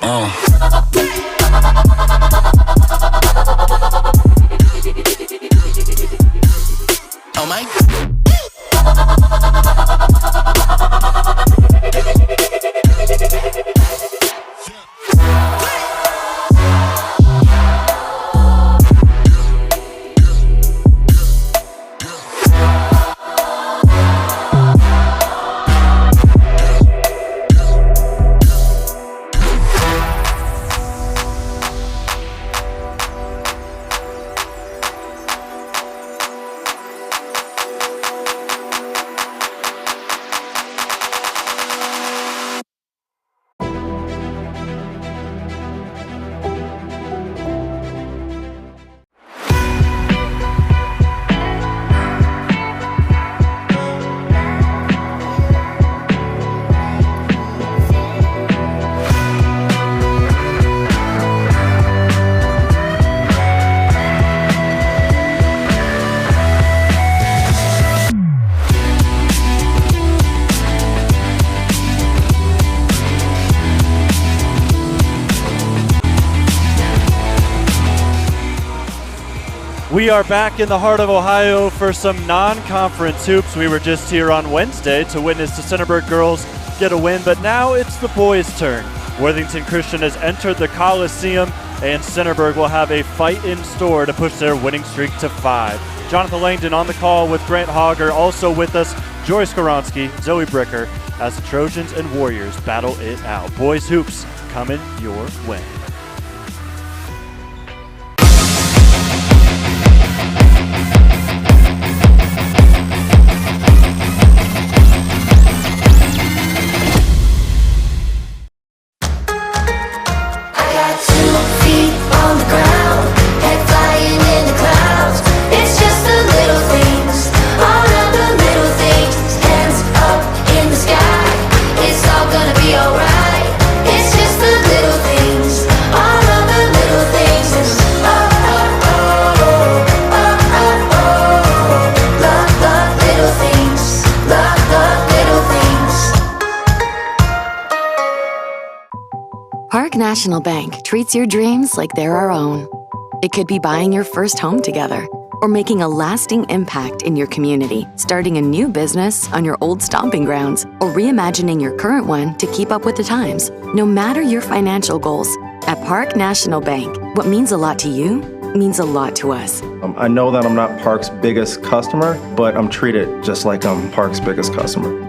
Oh my. We are back in the heart of Ohio for some non-conference hoops. We were just here on Wednesday to witness the Centerburg girls get a win, but now it's the boys' turn. Worthington Christian has entered the Coliseum, and Centerburg will have a fight in store to push their winning streak to 5. Jonathon Langdon on the call with Grant Hauger. Also with us, Joyce Skoronsky, Zoe Bricker, as the Trojans and Warriors battle it out. Boys hoops coming your way. National Bank treats your dreams like they're our own. It could be buying your first home together or making a lasting impact in your community, starting a new business on your old stomping grounds, or reimagining your current one to keep up with the times. No matter your financial goals, at Park National Bank, what means a lot to you means a lot to us. I know that I'm not Park's biggest customer, but I'm treated just like I'm Park's biggest customer.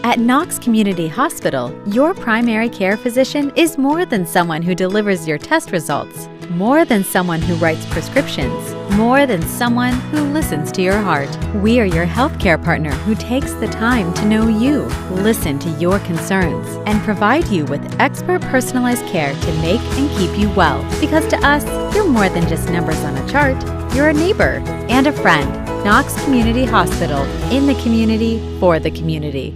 At Knox Community Hospital, your primary care physician is more than someone who delivers your test results, more than someone who writes prescriptions, more than someone who listens to your heart. We are your healthcare partner who takes the time to know you, listen to your concerns, and provide you with expert personalized care to make and keep you well. Because to us, you're more than just numbers on a chart. You're a neighbor and a friend. Knox Community Hospital, in the community, for the community.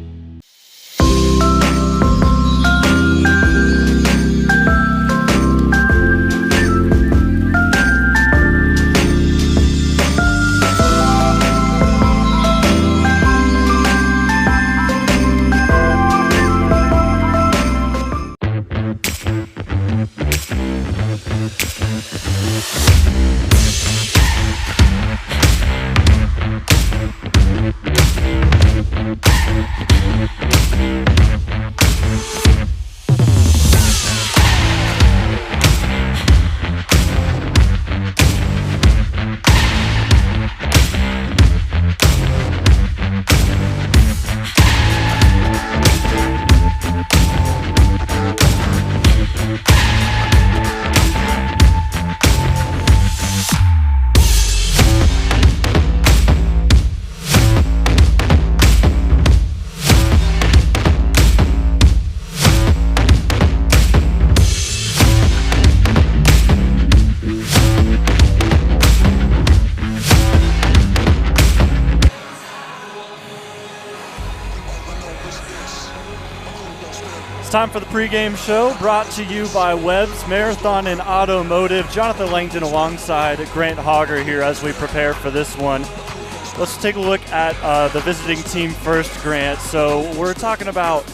Time for the pregame show, brought to you by Webb's Marathon and Automotive. Jonathon Langdon alongside Grant Hauger here as we prepare for this one. Let's take a look at the visiting team first, Grant. So we're talking about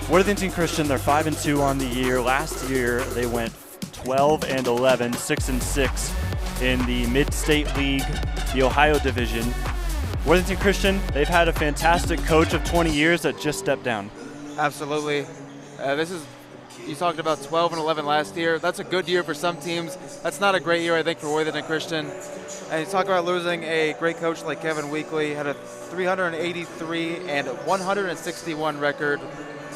Worthington Christian, they're 5-2 on the year. Last year, they went 12-11, 6-6 in the Mid-State League, the Ohio Division. Worthington Christian, they've had a fantastic coach of 20 years that just stepped down. Absolutely. You talked about 12-11 last year. That's a good year for some teams. That's not a great year, I think, for Worthington Christian. And you talk about losing a great coach like Kevin Weekly, had a 383 and 161 record,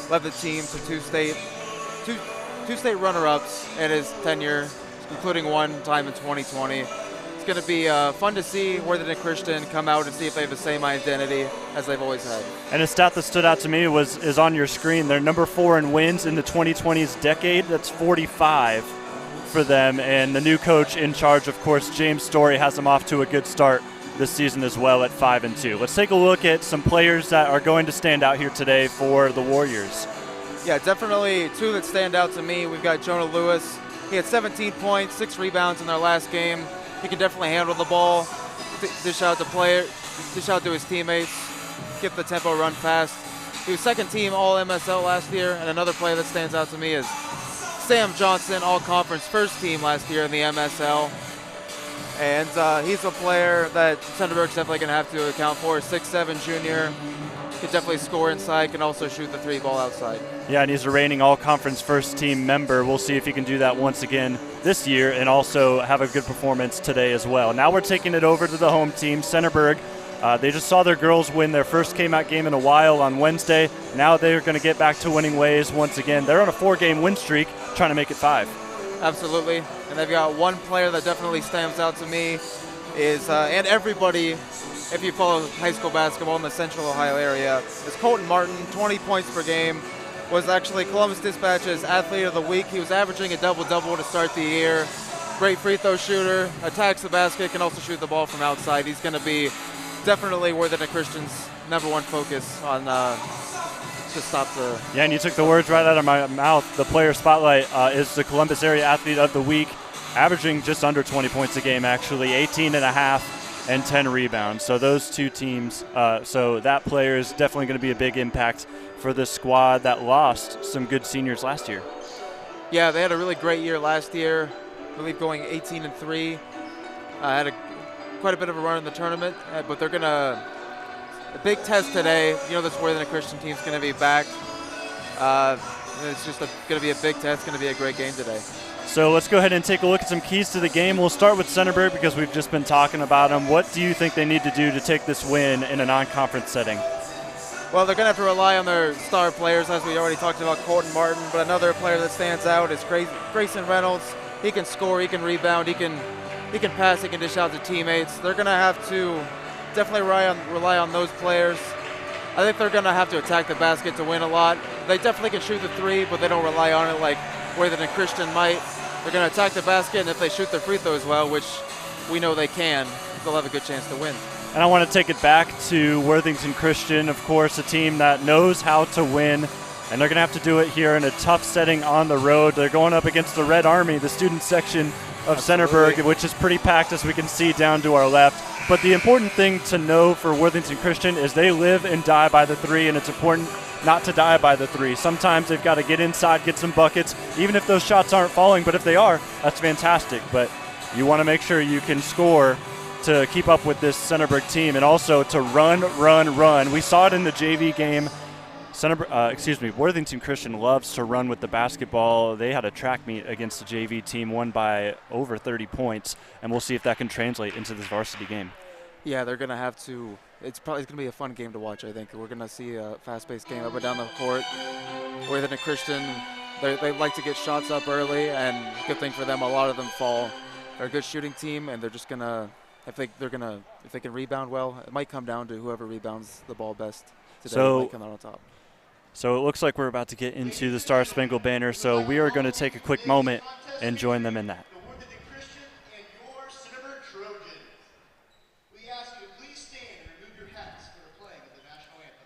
led the team to two state runner-ups in his tenure, including one time in 2020. It's going to be fun to see Worthington Christian come out and see if they have the same identity as they've always had. And a stat that stood out to me is on your screen. They're number 4 in wins in the 2020s decade. That's 45 for them. And the new coach in charge, of course, James Story, has them off to a good start this season as well at 5-2. Let's take a look at some players that are going to stand out here today for the Warriors. Yeah, definitely two that stand out to me. We've got Jonah Lewis. He had 17 points, 6 rebounds in their last game. He can definitely handle the ball, dish out to his teammates, get the tempo, run fast. He was second team All-MSL last year, and another player that stands out to me is Sam Johnson, All-Conference first team last year in the MSL. And he's a player that Centerburg's definitely going to have to account for. 6'7" junior. Can definitely score inside, can also shoot the 3 ball outside. Yeah, and he's a reigning all-conference first-team member. We'll see if he can do that once again this year and also have a good performance today as well. Now we're taking it over to the home team, Centerburg. They just saw their girls win their first K-MAC game in a while on Wednesday. Now they're going to get back to winning ways once again. They're on a 4-game win streak, trying to make it 5. Absolutely, and they've got one player that definitely stands out to me is, and everybody, if you follow high school basketball in the Central Ohio area, is Colton Martin, 20 points per game, was actually Columbus Dispatch's Athlete of the Week. He was averaging a double-double to start the year. Great free throw shooter, attacks the basket, can also shoot the ball from outside. He's going to be definitely Worthington Christian's #1 focus on to stop the... Yeah, and you took the words right out of my mouth. The player spotlight is the Columbus Area Athlete of the Week, averaging just under 20 points a game, actually, 18 and a half. And 10 rebounds. So those two teams, so that player is definitely going to be a big impact for this squad that lost some good seniors last year. Yeah, they had a really great year last year. I believe going 18-3. Had quite a bit of a run in the tournament, but they're going to a big test today. You know, this Worthington Christian team's going to be back. It's just going to be a big test. It's going to be a great game today. So let's go ahead and take a look at some keys to the game. We'll start with Centerburg because we've just been talking about them. What do you think they need to do to take this win in a non-conference setting? Well, they're going to have to rely on their star players, as we already talked about Colton Martin. But another player that stands out is Grayson Reynolds. He can score, he can rebound, he can pass, he can dish out to teammates. They're going to have to definitely rely on those players. I think they're going to have to attack the basket to win a lot. They definitely can shoot the 3, but they don't rely on it like Worthington Christian might. They're going to attack the basket, and if they shoot their free throws well, which we know they can, they'll have a good chance to win. And I want to take it back to Worthington Christian, of course, a team that knows how to win, and they're going to have to do it here in a tough setting on the road. They're going up against the Red Army, the student section of Centerburg, which is pretty packed, as we can see down to our left. But the important thing to know for Worthington Christian is they live and die by the 3, and it's important not to die by the 3. Sometimes they've got to get inside, get some buckets, even if those shots aren't falling. But if they are, that's fantastic. But you want to make sure you can score to keep up with this Centerburg team, and also to run. We saw it in the JV game. Worthington Christian loves to run with the basketball. They had a track meet against the JV team, won by over 30 points, and we'll see if that can translate into this varsity game. Yeah, they're going to have to. It's probably going to be a fun game to watch, I think. We're going to see a fast-paced game up and down the court. Worthington Christian, they like to get shots up early, and good thing for them, a lot of them fall. They're a good shooting team, and they're just going to, if they can rebound well, it might come down to whoever rebounds the ball best today might come out on top. So it looks like we're about to get into the Star Spangled Banner, so we are going to take a quick moment and join them in that. The Worthington Christian and your Centerburg Trojans. We ask you to please stand and remove your hats for the playing of the national anthem.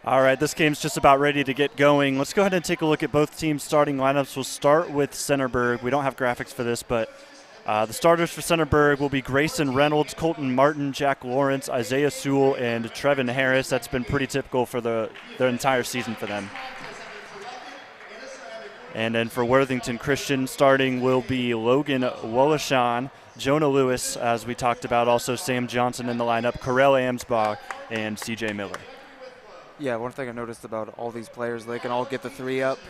All right, this game's just about ready to get going. Let's go ahead and take a look at both teams' starting lineups. We'll start with Centerburg. We don't have graphics for this, but the starters for Centerburg will be Grayson Reynolds, Colton Martin, Jack Lawrence, Isaiah Sewell, and Trevin Harris. That's been pretty typical for the entire season for them. And then for Worthington Christian, starting will be Logan Wollashan, Jonah Lewis, as we talked about, also Sam Johnson in the lineup, Corell Amsbach, and CJ Miller. Yeah, one thing I noticed about all these players, they can all get the 3 up.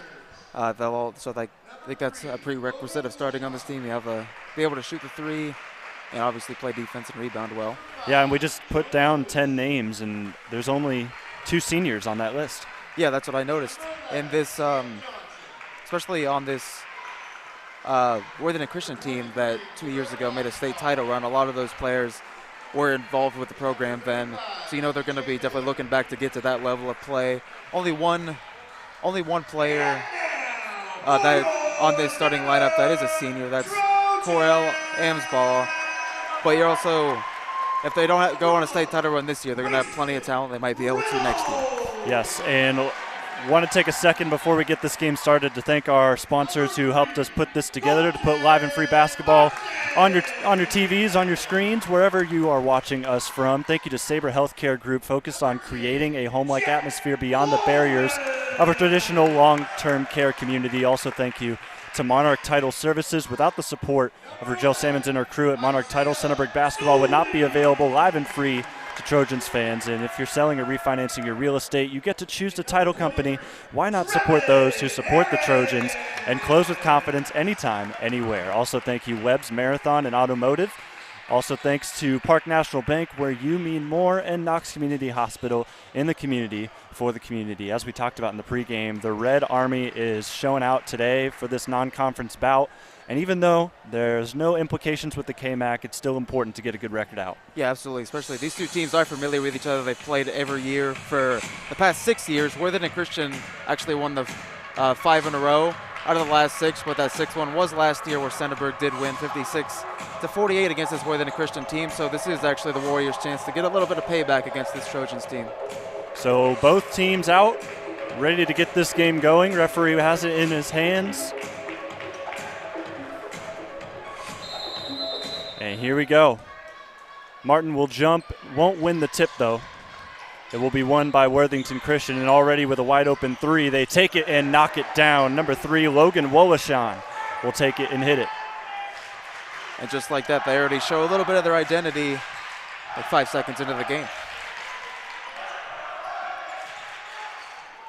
I think that's a prerequisite of starting on this team. You have to be able to shoot the 3 and obviously play defense and rebound well. Yeah, and we just put down 10 names, and there's only 2 seniors on that list. Yeah, that's what I noticed. And this, especially on this Worthington Christian team that 2 years ago made a state title run, a lot of those players were involved with the program then. So you know they're going to be definitely looking back to get to that level of play. Only one player that on this starting lineup that is a senior. That's Corell Amsbach. But you're also, if they don't go on a state title run this year, they're going to have plenty of talent they might be able to next year. Yes, and want to take a second before we get this game started to thank our sponsors who helped us put this together, to put live and free basketball on your TVs, on your screens, wherever you are watching us from. Thank you to Saber Healthcare Group, focused on creating a home-like atmosphere beyond the barriers of a traditional long-term care community. Also thank you to Monarch Title Services. Without the support of Rogel Salmons and her crew at Monarch Title, Centerburg basketball would not be available live and free to Trojans fans. And if you're selling or refinancing your real estate, you get to choose the title company. Why not support those who support the Trojans and close with confidence anytime, anywhere? Also thank you Webb's Marathon and Automotive. Also thanks to Park National Bank, where you mean more, and Knox Community Hospital, in the community for the community. As we talked about in the pregame, the Red Army is showing out today for this non-conference bout. And even though there's no implications with the KMAC, it's still important to get a good record out. Yeah, absolutely. Especially these two teams are familiar with each other. They've played every year for the past 6 years. Worthington Christian actually won the 5 in a row out of the last 6, but that 6th one was last year, where Centerburg did win 56-48 against this Worthington Christian team. So this is actually the Warriors' chance to get a little bit of payback against this Trojans team. So both teams out, ready to get this game going. Referee has it in his hands. And here we go. Martin will jump, won't win the tip though. It will be won by Worthington Christian, and already with a wide open 3, they take it and knock it down. Number 3, Logan Wollashan will take it and hit it. And just like that, they already show a little bit of their identity like 5 seconds into the game.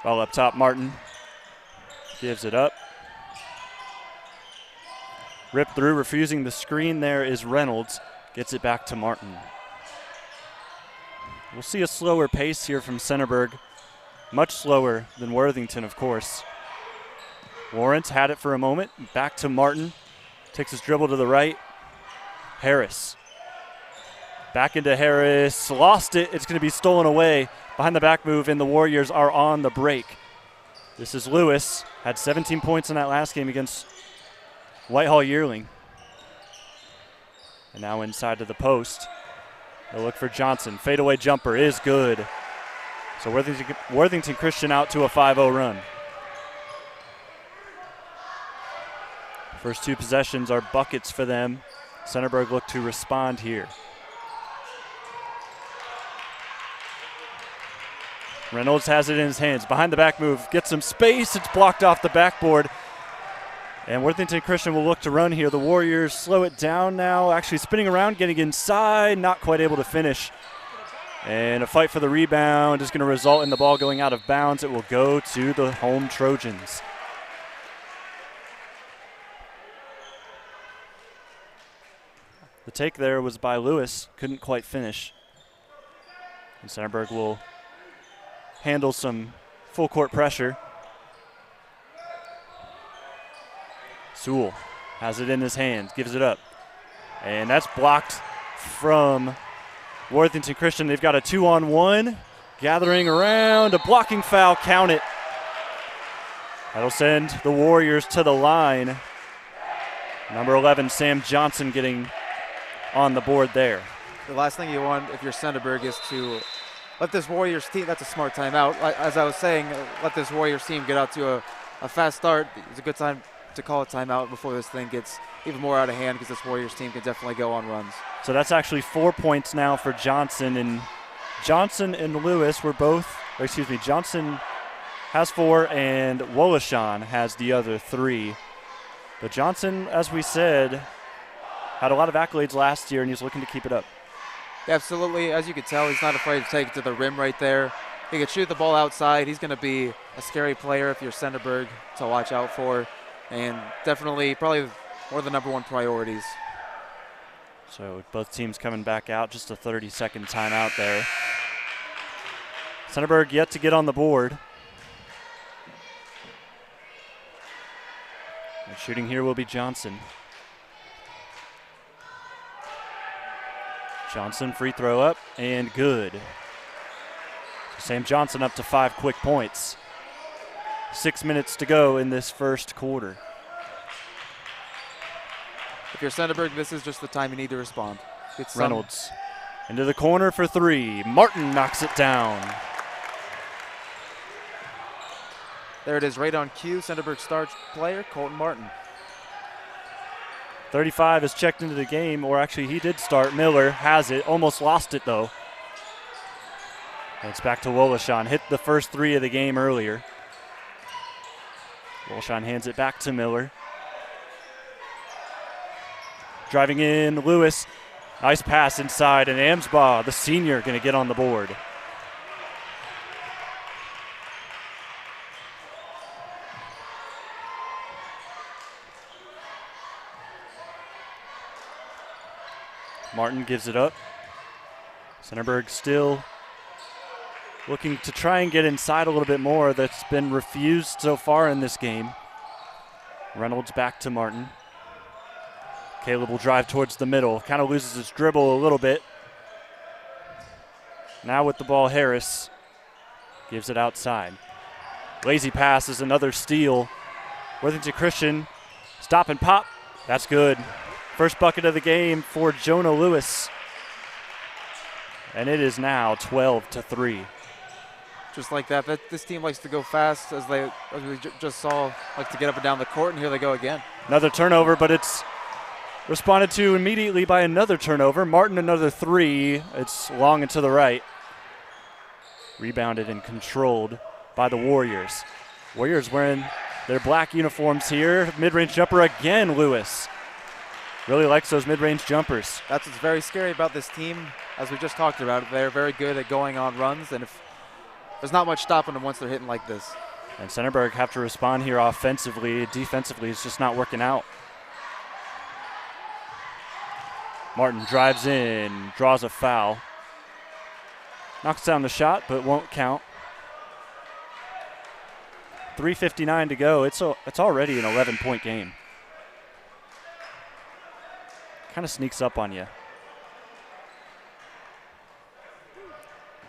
Ball up top, Martin gives it up. Ripped through, refusing the screen there is Reynolds. Gets it back to Martin. We'll see a slower pace here from Centerburg. Much slower than Worthington, of course. Lawrence had it for a moment. Back to Martin. Takes his dribble to the right. Harris. Back into Harris. Lost it. It's going to be stolen away. Behind the back move, and the Warriors are on the break. This is Lewis. Had 17 points in that last game against Whitehall Yearling. And now inside to the post. They'll look for Johnson. Fadeaway jumper is good. So Worthington Christian out to a 5-0 run. First 2 possessions are buckets for them. Centerburg look to respond here. Reynolds has it in his hands. Behind the back move. Gets some space. It's blocked off the backboard. And Worthington Christian will look to run here. The Warriors slow it down now. Actually spinning around, getting inside. Not quite able to finish. And a fight for the rebound is going to result in the ball going out of bounds. It will go to the home Trojans. The take there was by Lewis. Couldn't quite finish. And Centerburg will handle some full court pressure. Sewell has it in his hands, gives it up. And that's blocked from Worthington Christian. They've got a 2-on-1. Gathering around, a blocking foul, count it. That'll send the Warriors to the line. Number 11, Sam Johnson, getting on the board there. The last thing you want if you're Centerburg is to let this Warriors team, that's a smart timeout. As I was saying, let this Warriors team get out to a fast start. It's a good time to call a timeout before this thing gets even more out of hand, because this Warriors team can definitely go on runs. So that's actually 4 points now for Johnson. And Johnson and Lewis were both, or excuse me, Johnson has 4 and Woloshan has the other 3. But Johnson, as we said, had a lot of accolades last year, and he's looking to keep it up. Absolutely. As you can tell, he's not afraid to take it to the rim right there. He can shoot the ball outside. He's going to be a scary player if you're Centerburg to watch out for, and definitely probably one of the #1 priorities. So both teams coming back out, just a 30-second timeout there. Centerburg yet to get on the board. And shooting here will be Johnson. Johnson, free throw up, and good. Sam Johnson up to 5 quick points. 6 minutes to go in this first quarter. If you're Centerburg, this is just the time you need to respond. It's Reynolds into the corner for 3. Martin knocks it down. There it is, right on cue. Centerburg star player, Colton Martin. 35 is checked into the game, or actually he did start. Miller has it, almost lost it though. And it's back to Woloshan. Hit the first 3 of the game earlier. Woloshan hands it back to Miller. Driving in, Lewis. Nice pass inside, and Amsbaugh, the senior, going to get on the board. Martin gives it up. Centerburg still looking to try and get inside a little bit more. That's been refused so far in this game. Reynolds back to Martin. Caleb will drive towards the middle. Kind of loses his dribble a little bit. Now with the ball, Harris gives it outside. Lazy pass is another steal. Worthington Christian, stop and pop. That's good. First bucket of the game for Jonah Lewis. And it is now 12-3. Just like that, this team likes to go fast, as we just saw, like to get up and down the court, and here they go again. Another turnover, but it's responded to immediately by another turnover. Martin, another 3. It's long and to the right. Rebounded and controlled by the Warriors. Warriors wearing their black uniforms here. Mid-range jumper again, Lewis. Really likes those mid-range jumpers. That's what's very scary about this team. As we just talked about, they're very good at going on runs, and if there's not much stopping them once they're hitting like this. And Centerburg have to respond here offensively. Defensively, it's just not working out. Martin drives in, draws a foul. Knocks down the shot, but won't count. 3:59 to go. It's already an 11-point game. Kind of sneaks up on you.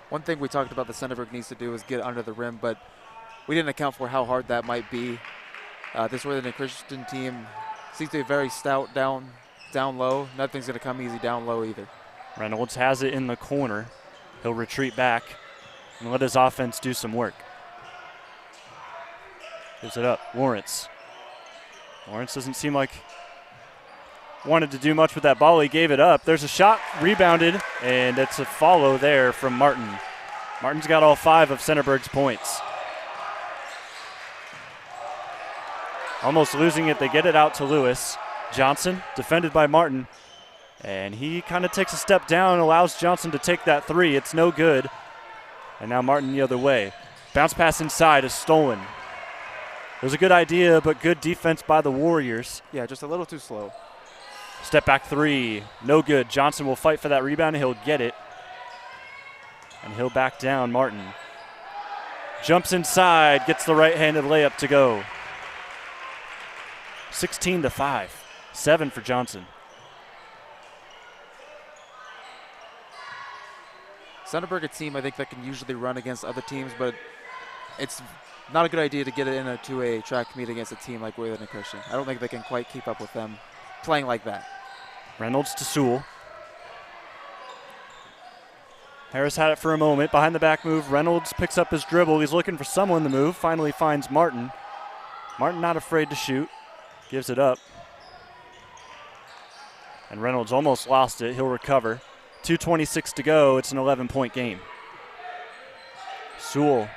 One thing we talked about the Centerburg needs to do is get under the rim, but we didn't account for how hard that might be. This Worthington Christian team seems to be very stout down low. Nothing's going to come easy down low either. Reynolds has it in the corner. He'll retreat back and let his offense do some work. Gives it up. Lawrence. Lawrence doesn't seem like wanted to do much with that ball. He gave it up. There's a shot, rebounded, and it's a follow there from Martin. Martin's got all 5 of Centerburg's points. Almost losing it. They get it out to Lewis. Johnson, defended by Martin. And he kind of takes a step down, allows Johnson to take that 3. It's no good. And now Martin the other way. Bounce pass inside is stolen. It was a good idea, but good defense by the Warriors. Yeah, just a little too slow. Step back 3, no good. Johnson will fight for that rebound, and he'll get it. And he'll back down Martin. Jumps inside, gets the right-handed layup to go. 16-5, 7 for Johnson. Centerburg, a team I think that can usually run against other teams, but it's not a good idea to get it into a track meet against a team like Worthington Christian. I don't think they can quite keep up with them playing like that. Reynolds to Sewell. Harris had it for a moment. Behind the back move, Reynolds picks up his dribble. He's looking for someone to move. Finally finds Martin. Martin not afraid to shoot. Gives it up. And Reynolds almost lost it. He'll recover. 2:26 to go. It's an 11-point game. Sewell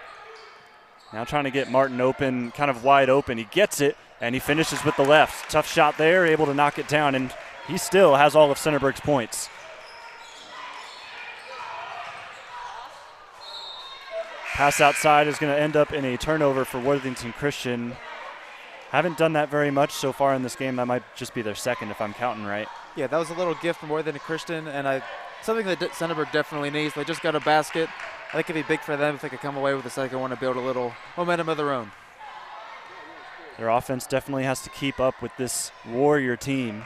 now trying to get Martin open, kind of wide open. He gets it, and he finishes with the left. Tough shot there, able to knock it down, and he still has all of Centerburg's points. Pass outside is going to end up in a turnover for Worthington Christian. Haven't done that very much so far in this game. That might just be their second if I'm counting right. Yeah, that was a little gift from Worthington Christian, and something that Centerburg definitely needs. They just got a basket. I think it'd be big for them if they could come away with the second one and build a little momentum of their own. Their offense definitely has to keep up with this Warrior team.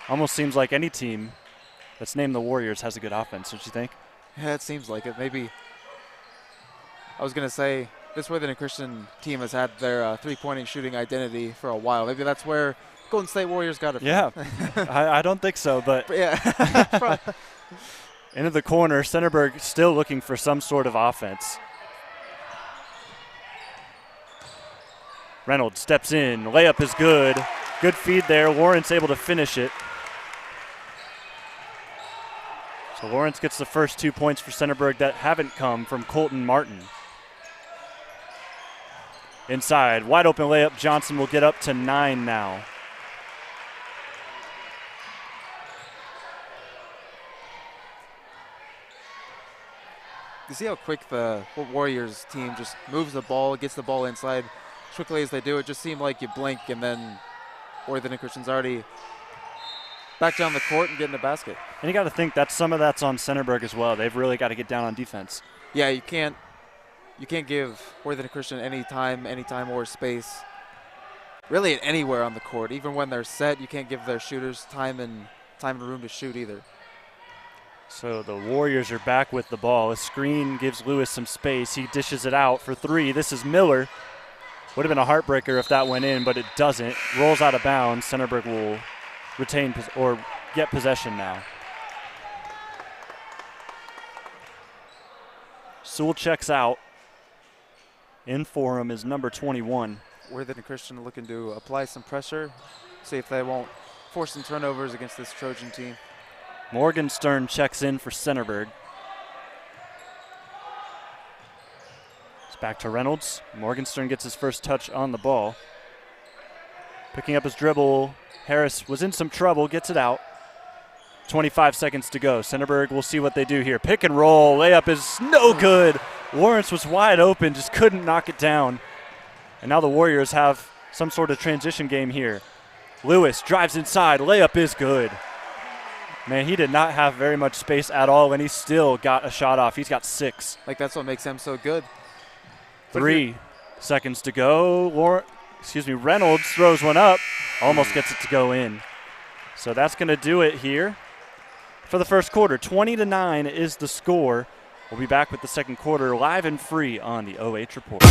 Almost seems like any team that's named the Warriors has a good offense, don't you think? Yeah, it seems like it. Maybe I was going to say this Worthington Christian team has had their three-point shooting identity for a while. Maybe that's where Golden State Warriors got it from. Yeah, I don't think so, but yeah. into the corner, Centerburg still looking for some sort of offense. Reynolds steps in, layup is good. Good feed there, Lawrence able to finish it. So Lawrence gets the first 2 points for Centerburg that haven't come from Colton Martin. Inside, wide open layup, Johnson will get up to 9 now. You see how quick the Warriors team just moves the ball, gets the ball inside as quickly as they do. It just seemed like you blink and then Worthington Christian's already back down the court and getting the basket. And you got to think that some of that's on Centerburg as well. They've really got to get down on defense. Yeah, you can't give Worthington Christian any time or space, really anywhere on the court. Even when they're set, you can't give their shooters time and room to shoot either. So the Warriors are back with the ball. A screen gives Lewis some space. He dishes it out for three. This is Miller. Would have been a heartbreaker if that went in, but it doesn't. Rolls out of bounds. Centerburg will retain or get possession now. Sewell checks out. In for him is number 21. Worthington Christian looking to apply some pressure, see if they won't force some turnovers against this Trojan team. Morgenstern checks in for Centerburg. It's back to Reynolds. Morgenstern gets his first touch on the ball. Picking up his dribble. Harris was in some trouble, gets it out. 25 seconds to go. Centerburg will see what they do here. Pick and roll. Layup is no good. Lawrence was wide open, just couldn't knock it down. And now the Warriors have some sort of transition game here. Lewis drives inside. Layup is good. Man, he did not have very much space at all, and he still got a shot off. He's got 6. Like, that's what makes him so good. 3 seconds to go. Reynolds throws one up. Almost gets it to go in. So that's going to do it here for the first quarter. 20-9 is the score. We'll be back with the second quarter live and free on the OH Report.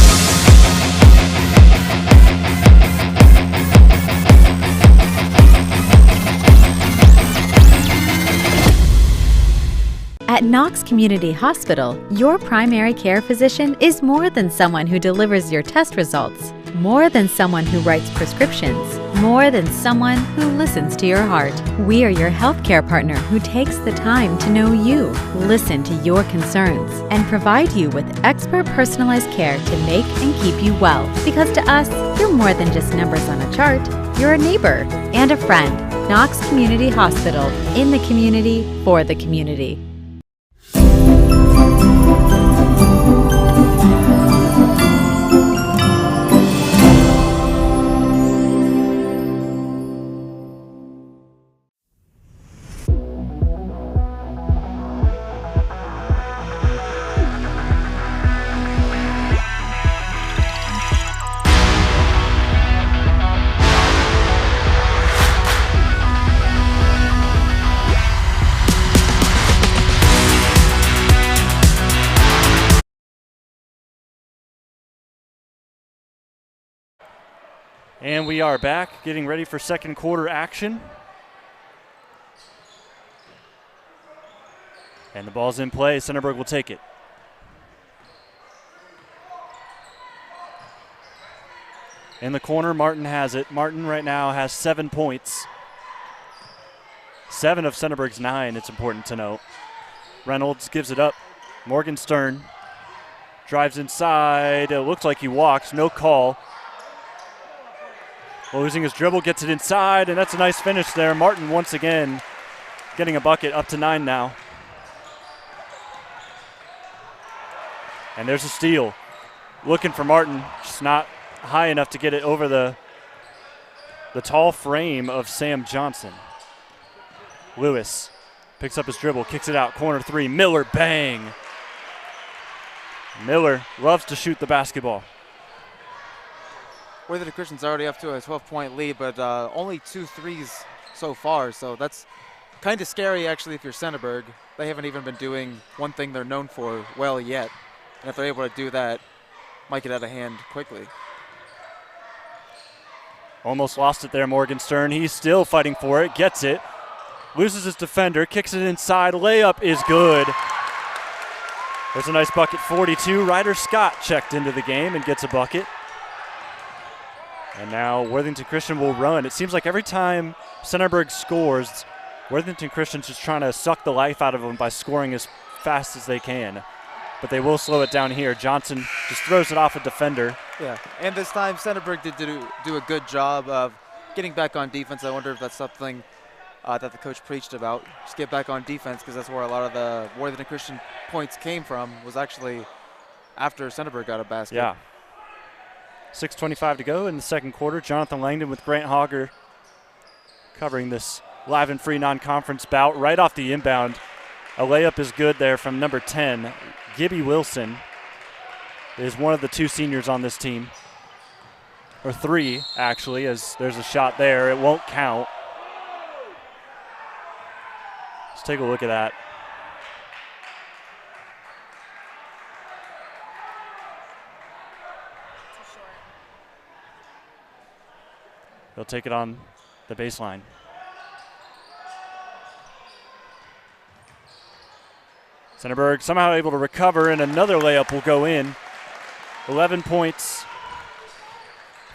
At Knox Community Hospital, your primary care physician is more than someone who delivers your test results, more than someone who writes prescriptions, more than someone who listens to your heart. We are your healthcare partner who takes the time to know you, listen to your concerns, and provide you with expert personalized care to make and keep you well. Because to us, you're more than just numbers on a chart. You're a neighbor and a friend. Knox Community Hospital, in the community, for the community. And we are back, getting ready for second quarter action. And the ball's in play. Centerburg will take it. In the corner, Martin has it. Martin right now has 7 points. 7 of Centerburg's 9, it's important to note. Reynolds gives it up. Morgenstern drives inside. It looks like he walks. No call. Losing his dribble, gets it inside, and that's a nice finish there. Martin once again getting a bucket, up to 9 now. And there's a steal. Looking for Martin, just not high enough to get it over the tall frame of Sam Johnson. Lewis picks up his dribble, kicks it out, corner 3. Miller, bang. Miller loves to shoot the basketball. Worthington Christian's already up to a 12-point lead, but only 2 threes so far, so that's kind of scary actually if you're Centerburg. They haven't even been doing one thing they're known for well yet, and if they're able to do that, might get out of hand quickly. Almost lost it there, Morgenstern. He's still fighting for it, gets it, loses his defender, kicks it inside, layup is good. There's a nice bucket, 42. Ryder Scott checked into the game and gets a bucket. And now Worthington Christian will run. It seems like every time Centerburg scores, Worthington Christian's just trying to suck the life out of them by scoring as fast as they can. But they will slow it down here. Johnson just throws it off a defender. Yeah, and this time Centerburg did do a good job of getting back on defense. I wonder if that's something that the coach preached about. Just get back on defense, because that's where a lot of the Worthington Christian points came from, was actually after Centerburg got a basket. Yeah. 6:25 to go in the second quarter. Jonathon Langdon with Grant Hauger covering this live and free non-conference bout. Right off the inbound, a layup is good there from number 10. Gibby Wilson is one of the 2 seniors on this team. Or 3, actually, as there's a shot there. It won't count. Let's take a look at that. He'll take it on the baseline. Centerburg somehow able to recover, and another layup will go in. 11 points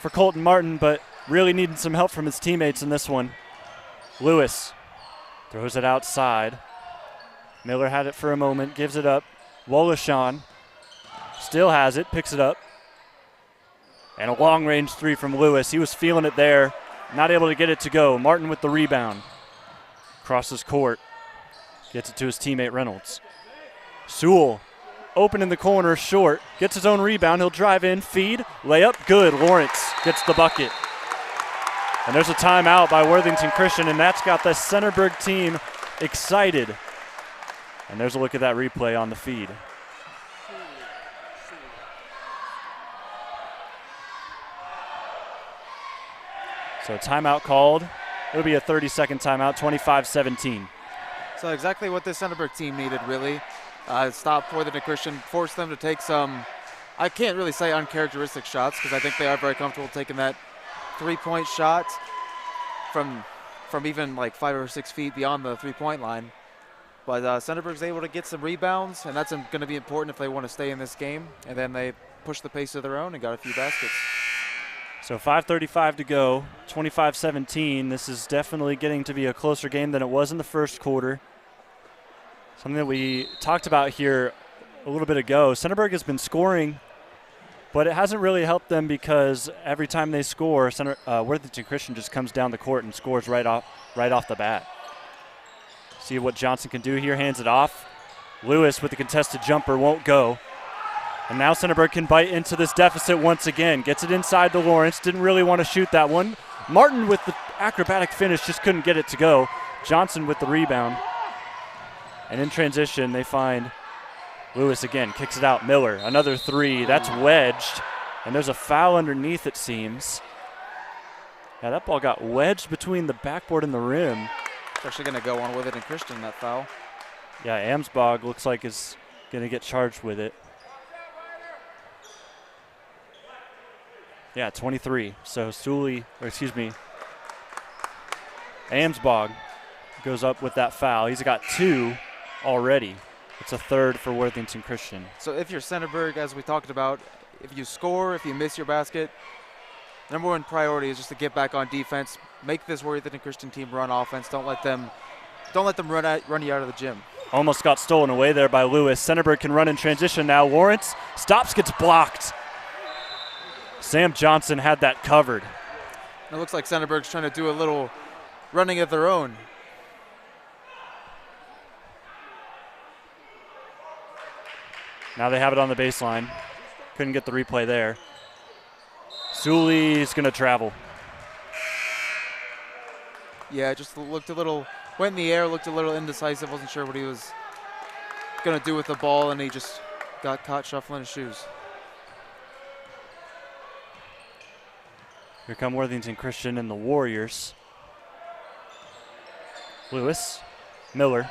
for Colton Martin, but really needing some help from his teammates in this one. Lewis throws it outside. Miller had it for a moment, gives it up. Woloshan still has it, picks it up. And a long-range 3 from Lewis. He was feeling it there, not able to get it to go. Martin with the rebound. Crosses court, gets it to his teammate Reynolds. Sewell, open in the corner, short, gets his own rebound. He'll drive in, feed, layup, good. Lawrence gets the bucket. And there's a timeout by Worthington Christian, and that's got the Centerburg team excited. And there's a look at that replay on the feed. So timeout called. It'll be a 30-second timeout, 25-17. So exactly what this Centerburg team needed, really. Stop Worthington Christian, force them to take some, I can't really say uncharacteristic shots, because I think they are very comfortable taking that 3-point shot from even like 5 or 6 feet beyond the 3-point line. But Centerburg's able to get some rebounds, and that's going to be important if they want to stay in this game. And then they pushed the pace of their own and got a few baskets. So 5:35 to go, 25-17. This is definitely getting to be a closer game than it was in the first quarter. Something that we talked about here a little bit ago. Centerburg has been scoring, but it hasn't really helped them, because every time they score, Worthington Christian just comes down the court and scores right off the bat. See what Johnson can do here, hands it off. Lewis with the contested jumper won't go. And now Centerburg can bite into this deficit once again. Gets it inside to Lawrence. Didn't really want to shoot that one. Martin with the acrobatic finish, just couldn't get it to go. Johnson with the rebound. And in transition, they find Lewis again. Kicks it out. Miller, another 3. That's wedged. And there's a foul underneath, it seems. Yeah, that ball got wedged between the backboard and the rim. It's actually going to go on with it in Christian, that foul. Yeah, Amsbog looks like is going to get charged with it. Yeah, 23. So Amsbog goes up with that foul. He's got 2 already. It's a third for Worthington Christian. So if you're Centerburg, as we talked about, if you score, if you miss your basket, number one priority is just to get back on defense, make this Worthington Christian team run offense. Don't let them run you out of the gym. Almost got stolen away there by Lewis. Centerburg can run in transition now. Lawrence stops, gets blocked. Sam Johnson had that covered. It looks like Centerburg's trying to do a little running of their own. Now they have it on the baseline. Couldn't get the replay there. Sully's going to travel. Yeah, it just looked a little, went in the air, looked a little indecisive, wasn't sure what he was going to do with the ball, and he just got caught shuffling his shoes. Here come Worthington Christian and the Warriors. Lewis, Miller,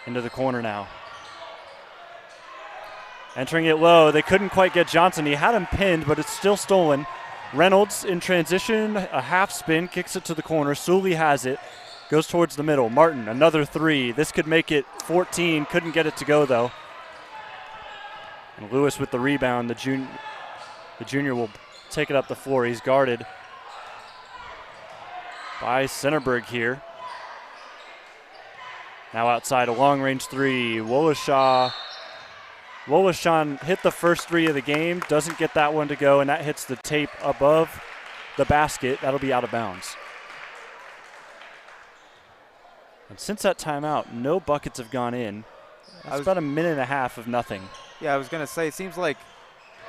into the corner now. Entering it low, they couldn't quite get Johnson. He had him pinned, but it's still stolen. Reynolds in transition, a half spin, kicks it to the corner. Sully has it, goes towards the middle. Martin, another three. This could make it 14, couldn't get it to go though. And Lewis with the rebound. The junior will take it up the floor. He's guarded by Centerburg here. Now outside, a long-range three. Wolashan hit the first three of the game, doesn't get that one to go, and that hits the tape above the basket. That'll be out of bounds. And since that timeout, no buckets have gone in. That's about a minute and a half of nothing. Yeah, I was going to say, it seems like,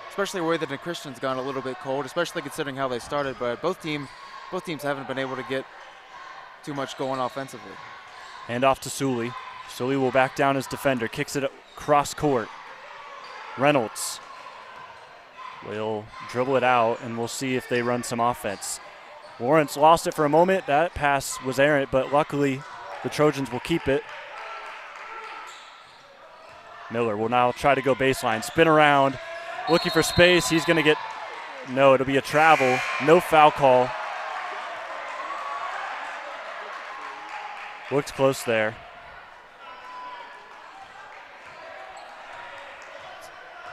especially Worthington Christian's gone a little bit cold, especially considering how they started, but both teams haven't been able to get too much going offensively. Hand off to Sully. Sully will back down his defender, kicks it cross court. Reynolds will dribble it out, and we'll see if they run some offense. Lawrence lost it for a moment. That pass was errant, but luckily the Trojans will keep it. Miller will now try to go baseline, spin around, looking for space. He's going to get, no, it'll be a travel. No foul call. Looked close there.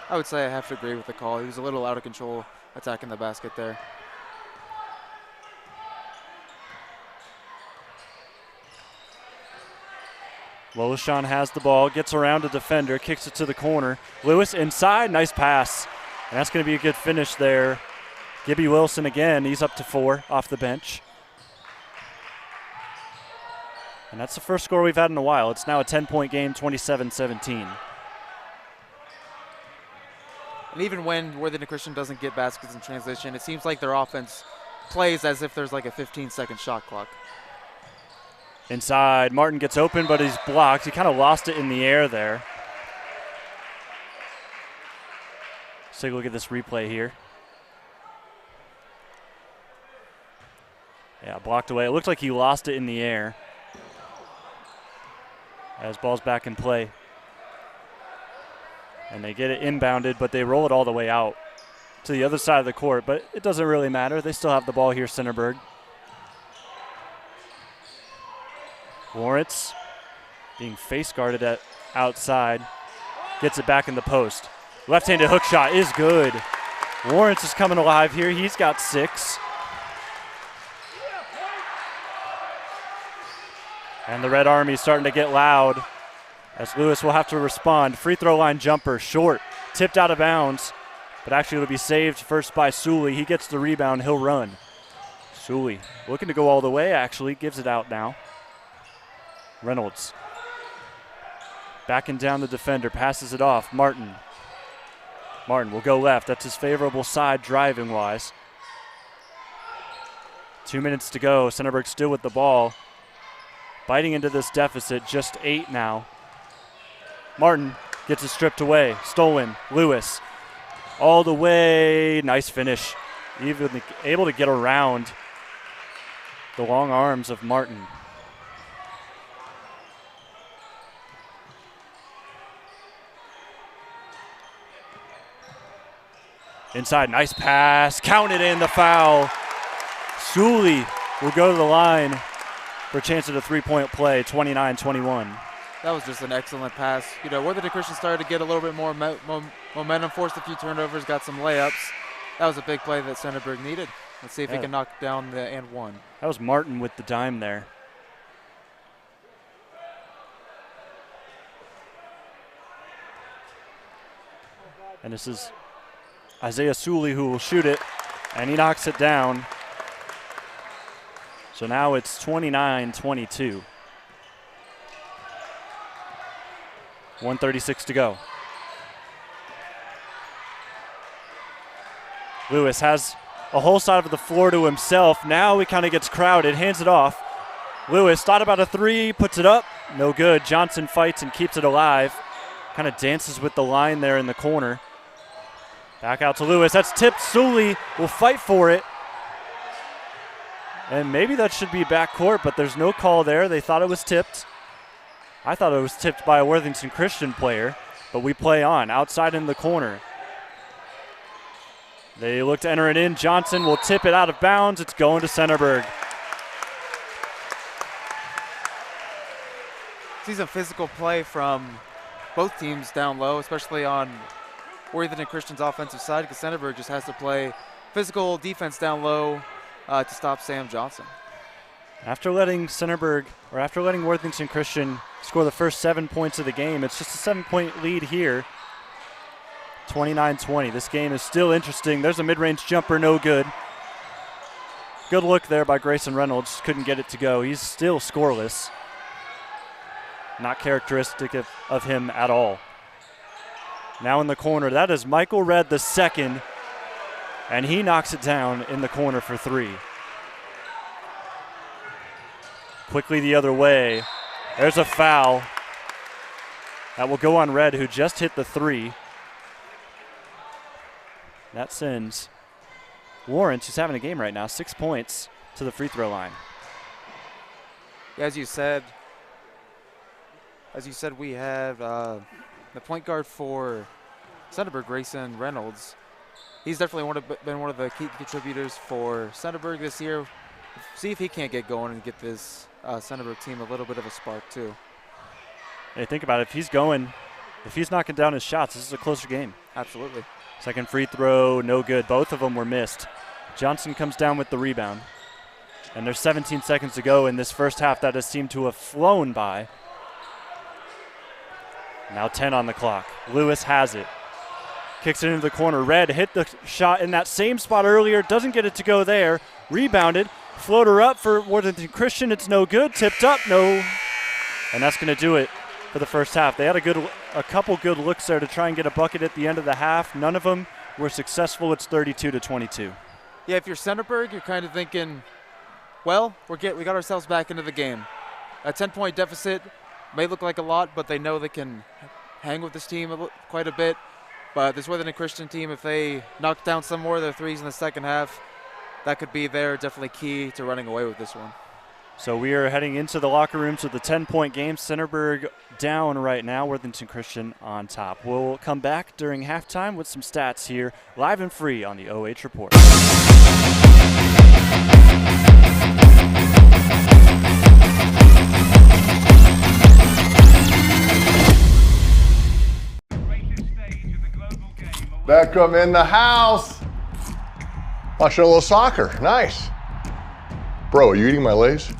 I would say I have to agree with the call. He was a little out of control attacking the basket there. Wolashan has the ball, gets around a defender, kicks it to the corner. Lewis inside, nice pass. And that's going to be a good finish there. Gibby Wilson again, he's up to 4 off the bench. And that's the first score we've had in a while. It's now a 10-point game, 27-17. And even when Worthington Christian doesn't get baskets in transition, it seems like their offense plays as if there's like a 15-second shot clock. Inside, Martin gets open, but he's blocked. He kind of lost it in the air there. Let's take a look at this replay here. Yeah, blocked away. It looked like he lost it in the air. As ball's back in play. And they get it inbounded, but they roll it all the way out to the other side of the court. But it doesn't really matter. They still have the ball here, Centerburg. Lawrence being face guarded at outside. Gets it back in the post. Left-handed hook shot is good. Lawrence is coming alive here. He's got 6. And the Red Army is starting to get loud as Lewis will have to respond. Free throw line jumper, short, tipped out of bounds, but actually it'll be saved first by Sully. He gets the rebound, he'll run. Sully looking to go all the way, actually, gives it out now. Reynolds backing down the defender, passes it off. Martin will go left. That's his favorable side driving-wise. 2 minutes to go. Centerburg still with the ball. Biting into this deficit, just 8 now. Martin gets it stripped away. Stolen. Lewis all the way. Nice finish. Even able to get around the long arms of Martin. Inside, nice pass. Counted in, the foul. Sully will go to the line for a chance at a 3-point play, 29-21. That was just an excellent pass. You know, Worthington Christian started to get a little bit more momentum, forced a few turnovers, got some layups. That was a big play that Centerburg needed. Let's see if he can knock down the and one. That was Martin with the dime there. And this is Isaiah Suley who will shoot it, and he knocks it down. So now it's 29-22. 1:36 to go. Lewis has a whole side of the floor to himself. Now he kind of gets crowded, hands it off. Lewis thought about a three, puts it up, no good. Johnson fights and keeps it alive. Kind of dances with the line there in the corner. Back out to Lewis, that's tipped. Suley will fight for it. And maybe that should be backcourt, but there's no call there. They thought it was tipped. I thought it was tipped by a Worthington Christian player, but we play on, outside in the corner. They look to enter it in. Johnson will tip it out of bounds. It's going to Centerburg. See some physical play from both teams down low, especially on Worthington Christian's offensive side, because Centerburg just has to play physical defense down low to stop Sam Johnson. After letting Worthington Christian score the first 7 points of the game, it's just a 7-point lead here. 29-20. This game is still interesting. There's a mid-range jumper, no good. Good look there by Grayson Reynolds. Couldn't get it to go. He's still scoreless. Not characteristic of him at all. Now in the corner, that is Michael Redd the second, and he knocks it down in the corner for three. Quickly the other way. There's a foul. That will go on Redd, who just hit the three. That sends Lawrence, who's having a game right now, 6 points to the free throw line. As you said, we have the point guard for Centerburg, Grayson Reynolds. He's definitely been one of the key contributors for Centerburg this year. See if he can't get going and get this Centerburg team a little bit of a spark too. Hey, think about it. If he's knocking down his shots, this is a closer game. Absolutely. Second free throw, no good. Both of them were missed. Johnson comes down with the rebound. And there's 17 seconds to go in this first half that has seemed to have flown by. Now 10 on the clock. Lewis has it. Kicks it into the corner. Redd hit the shot in that same spot earlier. Doesn't get it to go there. Rebounded. Floater up for Worthington Christian. It's no good. Tipped up. No. And that's going to do it for the first half. They had a couple good looks there to try and get a bucket at the end of the half. None of them were successful. It's 32-22. Yeah, if you're Centerburg, you're kind of thinking, well, we got ourselves back into the game. A 10-point deficit may look like a lot, but they know they can hang with this team quite a bit. But this Worthington Christian team, if they knock down some more of their threes in the second half, that could be definitely key to running away with this one. So we are heading into the locker rooms with a 10-point game. Centerburg down right now, Worthington Christian on top. We'll come back during halftime with some stats here, live and free on the OH Report. Beckham in the house. Watching a little soccer. Nice. Bro, are you eating my Lays?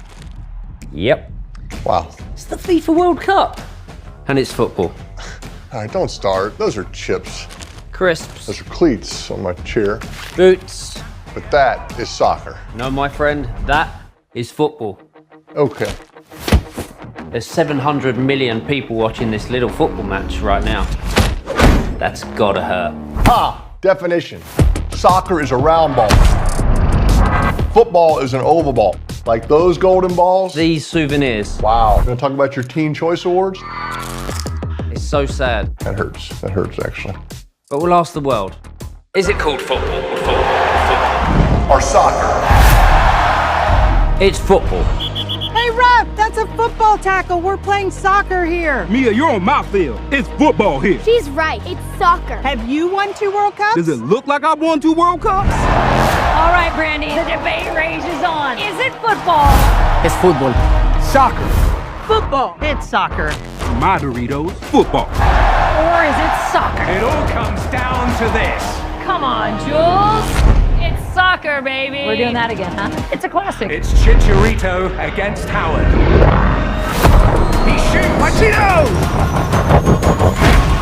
Yep. Wow. It's the FIFA World Cup. And it's football. All right, don't start. Those are chips. Crisps. Those are cleats on my chair. Boots. But that is soccer. No, my friend, that is football. Okay. There's 700 million people watching this little football match right now. That's gotta hurt. Ha! Definition. Soccer is a round ball. Football is an oval ball. Like those golden balls. These souvenirs. Wow. Gonna talk about your Teen Choice Awards? It's so sad. That hurts. That hurts, actually. But we'll ask the world. Is it called football or football? Or soccer? It's football. Hey, Rob, that's a football tackle. We're playing soccer here. Mia, you're on my field. It's football here. She's right. It's soccer. Have you won 2 World Cups? Does it look like I won 2 World Cups? All right, Brandy, the debate rages on. Is it football? It's football. Soccer. Football. It's soccer. my Doritos, football. Or is it soccer? It all comes down to this. Come on, Jules. It's soccer, baby. We're doing that again, huh? It's a classic. It's Chicharito against Howard. He shoots Cheetos!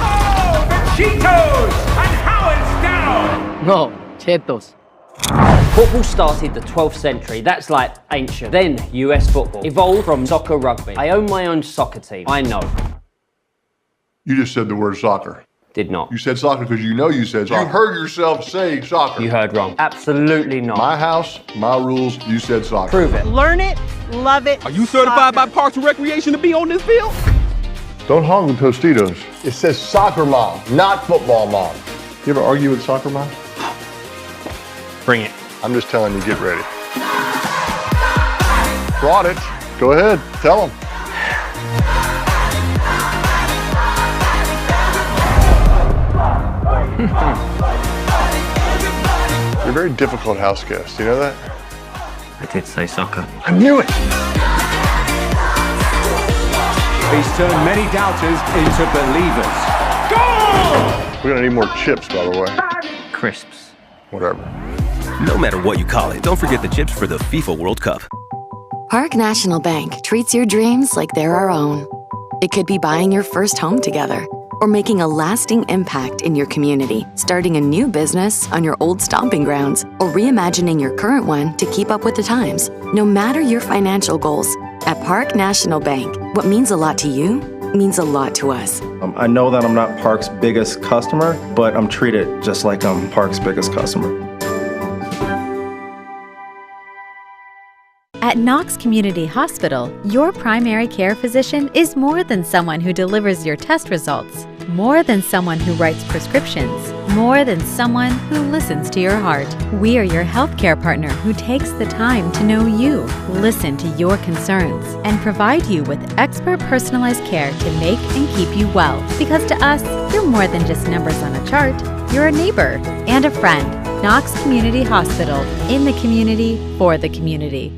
Oh, the Cheetos! And Howard's down! No, Cheetos. Football started the 12th century, that's like ancient. Then US football evolved from soccer rugby. I own my own soccer team, I know. You just said the word soccer. Did not. You said soccer because you know you said soccer. You heard yourself say soccer. You heard wrong. Absolutely not. My house, my rules, you said soccer. Prove it. Learn it, love it. Are you certified by Parks and Recreation to be on this field? Don't hog the Tostitos. It says soccer mom, not football mom. You ever argue with soccer mom? Bring it. I'm just telling you, get ready. Brought it. Go ahead, tell them. You're a very difficult house guest, you know that? I did say soccer. I knew it! He's turned many doubters into believers. Goal! We're gonna need more chips, by the way. Crisps. Whatever. No matter what you call it, don't forget the chips for the FIFA World Cup. Park National Bank treats your dreams like they're our own. It could be buying your first home together, or making a lasting impact in your community, starting a new business on your old stomping grounds, or reimagining your current one to keep up with the times. No matter your financial goals, at Park National Bank, what means a lot to you means a lot to us. I know that I'm not Park's biggest customer, but I'm treated just like I'm Park's biggest customer. At Knox Community Hospital, your primary care physician is more than someone who delivers your test results, more than someone who writes prescriptions, more than someone who listens to your heart. We are your healthcare partner who takes the time to know you, listen to your concerns, and provide you with expert personalized care to make and keep you well. Because to us, you're more than just numbers on a chart. You're a neighbor and a friend. Knox Community Hospital, in the community, for the community.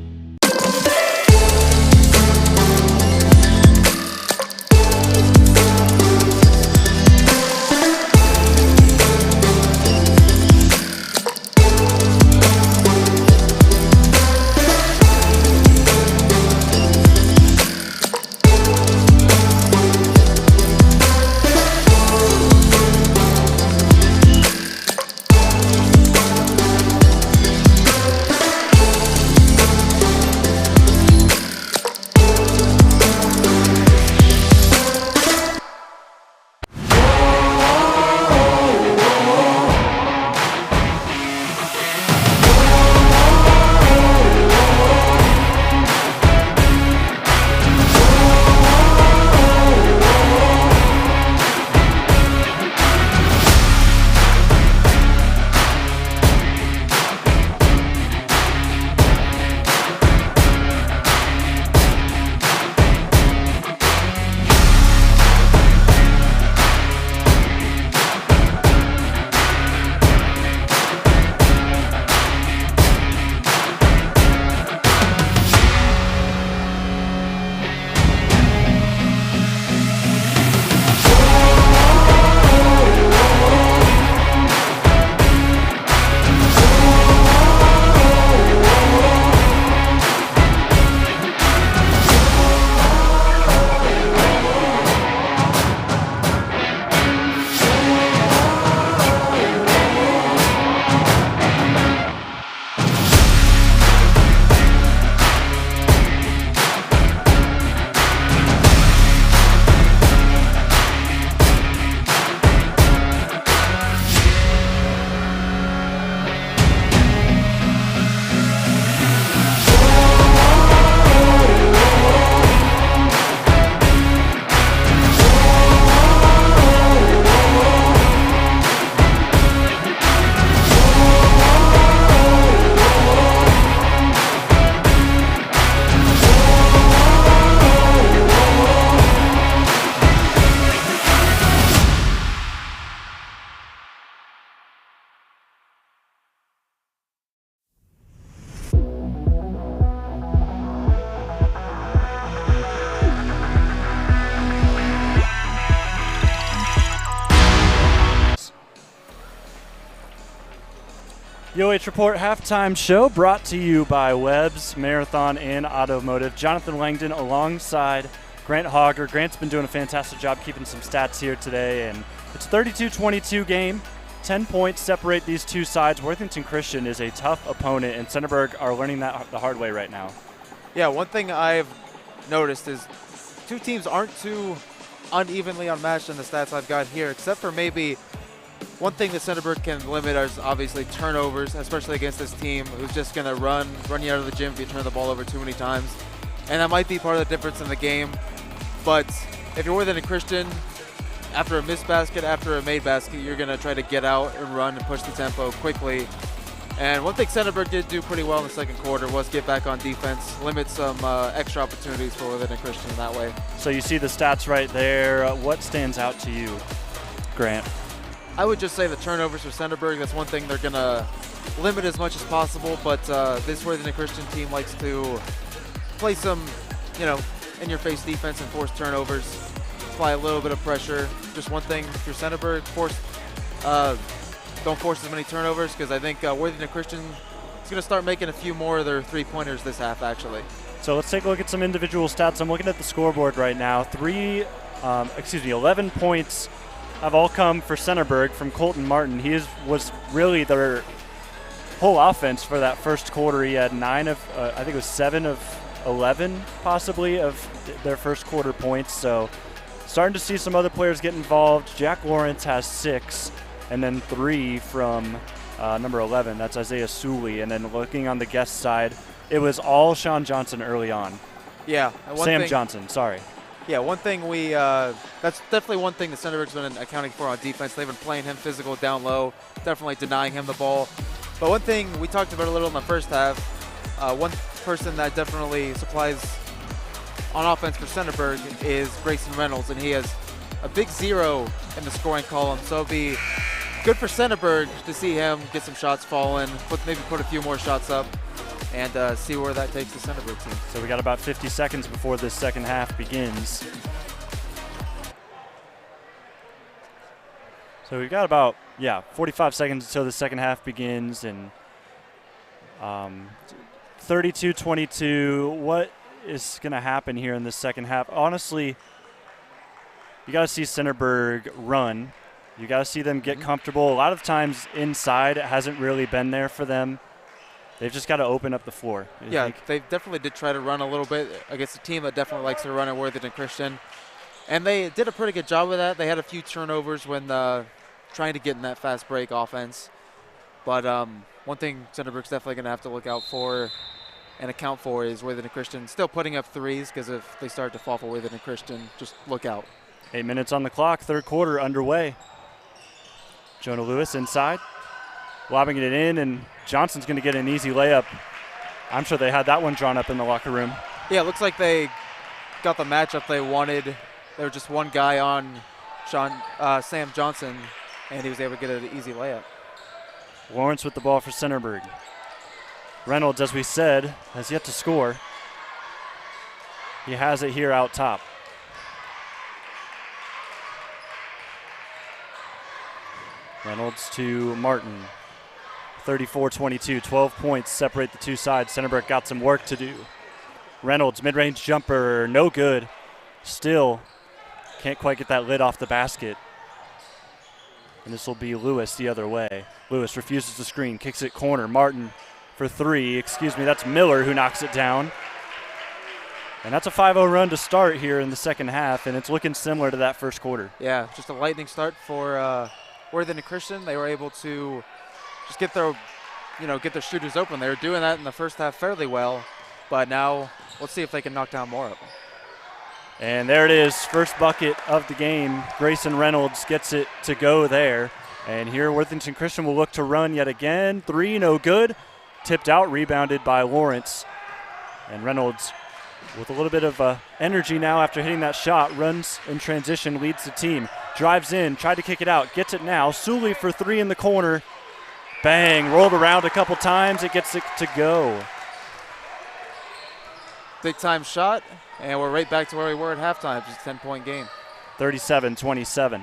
The OH Report halftime show brought to you by Webb's Marathon and Automotive. Jonathon Langdon alongside Grant Hauger. Grant's been doing a fantastic job keeping some stats here today, and it's a 32-22 game. 10 points separate these two sides. Worthington Christian is a tough opponent, and Centerburg are learning that the hard way right now. Yeah, one thing I've noticed is two teams aren't too unevenly unmatched in the stats I've got here, except for maybe one thing that Centerburg can limit is obviously turnovers, especially against this team who's just going to run you out of the gym if you turn the ball over too many times. And that might be part of the difference in the game. But if you're Worthington Christian, after a missed basket, after a made basket, you're going to try to get out and run and push the tempo quickly. And one thing Centerburg did do pretty well in the second quarter was get back on defense, limit some extra opportunities for Worthington Christian in that way. So you see the stats right there. What stands out to you, Grant? I would just say the turnovers for Centerburg. That's one thing they're going to limit as much as possible, but this Worthington Christian team likes to play some, in-your-face defense and force turnovers, apply a little bit of pressure. Just one thing for Centerburg, don't force as many turnovers, because I think Worthington Christian is going to start making a few more of their three-pointers this half, actually. So let's take a look at some individual stats. I'm looking at the scoreboard right now. 11 points have all come for Centerburg from Colton Martin. He was really their whole offense for that first quarter. He had 7 of 11 possibly of their first quarter points. So starting to see some other players get involved. Jack Lawrence has 6, and then 3 from number 11. That's Isaiah Suley. And then looking on the guest side, it was all Sean Johnson early on. Yeah. Sam Johnson, sorry. Yeah, one thing that's definitely one thing that Centerburg's been accounting for on defense. They've been playing him physical down low, definitely denying him the ball. But one thing we talked about a little in the first half, one person that definitely supplies on offense for Centerburg is Grayson Reynolds, and he has a big 0 in the scoring column. So it'll be good for Centerburg to see him get some shots falling, maybe put a few more shots up, and see where that takes the Centerburg team. So we got about 50 seconds before this second half begins. So we've got about, 45 seconds until the second half begins, and 32-22. What is going to happen here in the second half? Honestly, you got to see Centerburg run. You got to see them get comfortable. A lot of times inside, it hasn't really been there for them. They've just got to open up the floor. Yeah, they definitely did try to run a little bit against a team that definitely likes to run at Worthington Christian. And they did a pretty good job with that. They had a few turnovers when trying to get in that fast break offense. But one thing Centerburg's definitely going to have to look out for and account for is Worthington Christian still putting up threes, because if they start to fall for Worthington Christian, just look out. 8 minutes on the clock, third quarter underway. Jonah Lewis inside, lobbing it in, and Johnson's going to get an easy layup. I'm sure they had that one drawn up in the locker room. Yeah, it looks like they got the matchup they wanted. There was just one guy on Sam Johnson, and he was able to get an easy layup. Lawrence with the ball for Centerburg. Reynolds, as we said, has yet to score. He has it here out top. Reynolds to Martin. 34-22, 12 points separate the two sides. Centerburg got some work to do. Reynolds, mid-range jumper, no good. Still can't quite get that lid off the basket. And this will be Lewis the other way. Lewis refuses the screen, kicks it corner. Martin for 3, that's Miller who knocks it down. And that's a 5-0 run to start here in the second half, and it's looking similar to that first quarter. Yeah, just a lightning start for Worthington Christian. They were able to just get their shooters open. They were doing that in the first half fairly well, but now let's see if they can knock down more of them. And there it is, first bucket of the game. Grayson Reynolds gets it to go there. And here Worthington Christian will look to run yet again. 3, no good. Tipped out, rebounded by Lawrence. And Reynolds, with a little bit of energy now after hitting that shot, runs in transition, leads the team. Drives in, tried to kick it out, gets it now. Suley for 3 in the corner. Bang, rolled around a couple times. It gets it to go. Big time shot, and we're right back to where we were at halftime. Just a 10-point game. 37-27.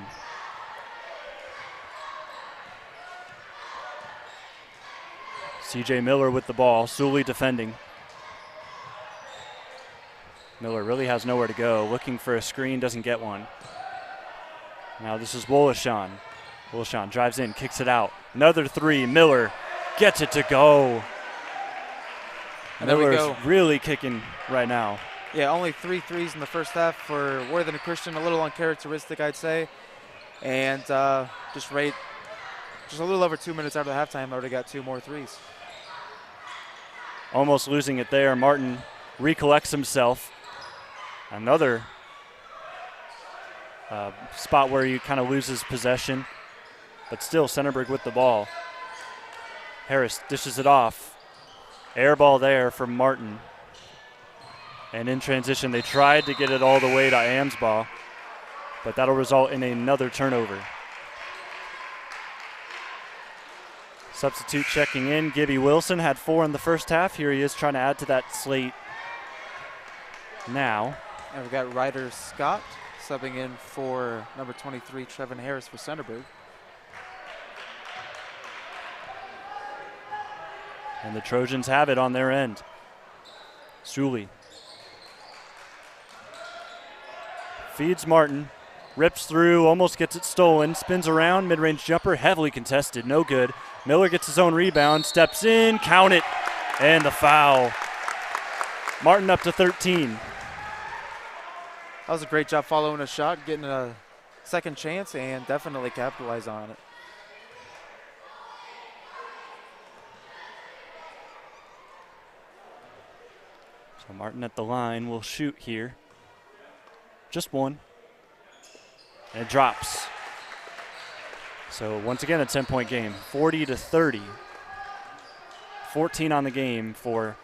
C.J. Miller with the ball. Sully defending. Miller really has nowhere to go. Looking for a screen, doesn't get one. Now this is Woloshan. Woloshan drives in, kicks it out. Another three. Miller gets it to go. And there we Miller's go. really kicking right now. Yeah, only 3 threes in the first half for Worthington Christian. A little uncharacteristic, I'd say. And just a little over 2 minutes after the halftime, already got 2 more threes. Almost losing it there. Martin recollects himself. Another spot where he kind of loses possession. But still, Centerburg with the ball. Harris dishes it off. Air ball there for Martin. And in transition, they tried to get it all the way to Amsbaugh, but that'll result in another turnover. Substitute checking in. Gibby Wilson had 4 in the first half. Here he is trying to add to that slate now. And we've got Ryder Scott subbing in for number 23, Trevin Harris for Centerburg. And the Trojans have it on their end. Sully feeds Martin, rips through, almost gets it stolen, spins around, mid-range jumper, heavily contested, no good. Miller gets his own rebound, steps in, count it, and the foul. Martin up to 13. That was a great job following a shot, getting a second chance, and definitely capitalize on it. So Martin at the line will shoot here. Just one. And it drops. So once again, a 10-point game, 40-30. 14 on the game for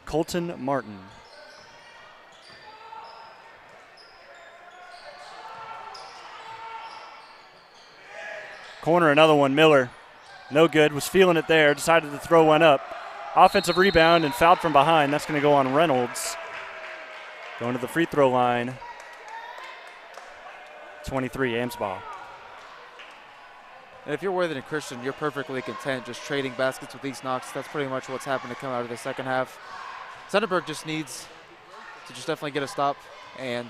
Colton Martin. Corner, another one, Miller. No good, was feeling it there, decided to throw one up. Offensive rebound and fouled from behind. That's going to go on Reynolds. Going to the free throw line. 23, Amsbaugh. And if you're Worthington Christian, you're perfectly content just trading baskets with East Knox. That's pretty much what's happened to come out of the second half. Centerburg just needs to just definitely get a stop and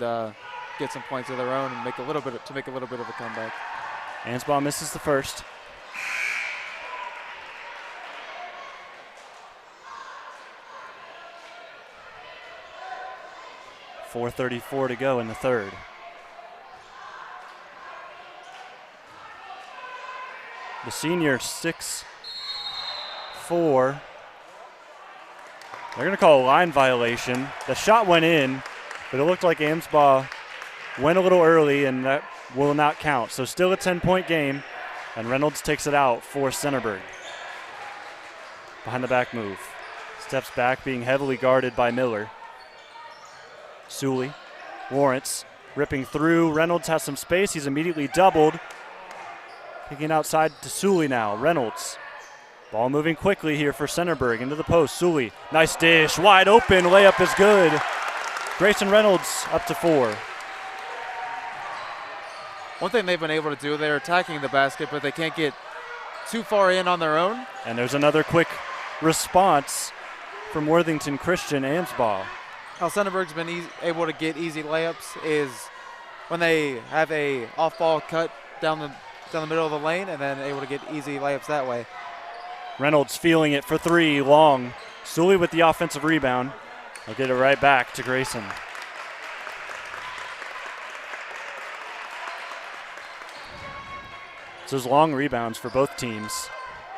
get some points of their own and make a little bit of a comeback. Amsbaugh misses the first. .434 to go in the third. The senior 6'4". They're going to call a line violation. The shot went in, but it looked like Amsbaugh went a little early, and that will not count. So still a 10-point game, and Reynolds takes it out for Centerburg. Behind the back move. Steps back, being heavily guarded by Miller. Sully, Lawrence, ripping through. Reynolds has some space. He's immediately doubled. Kicking outside to Sully now. Reynolds. Ball moving quickly here for Centerburg. Into the post. Sully. Nice dish. Wide open. Layup is good. Grayson Reynolds up to 4. One thing they've been able to do, they're attacking the basket, but they can't get too far in on their own. And there's another quick response from Worthington Christian. Amsbaugh. How Centerburg's been able to get easy layups is when they have a off-ball cut down the middle of the lane and then able to get easy layups that way. Reynolds feeling it for 3, long. Sully with the offensive rebound. They'll get it right back to Grayson. So those long rebounds for both teams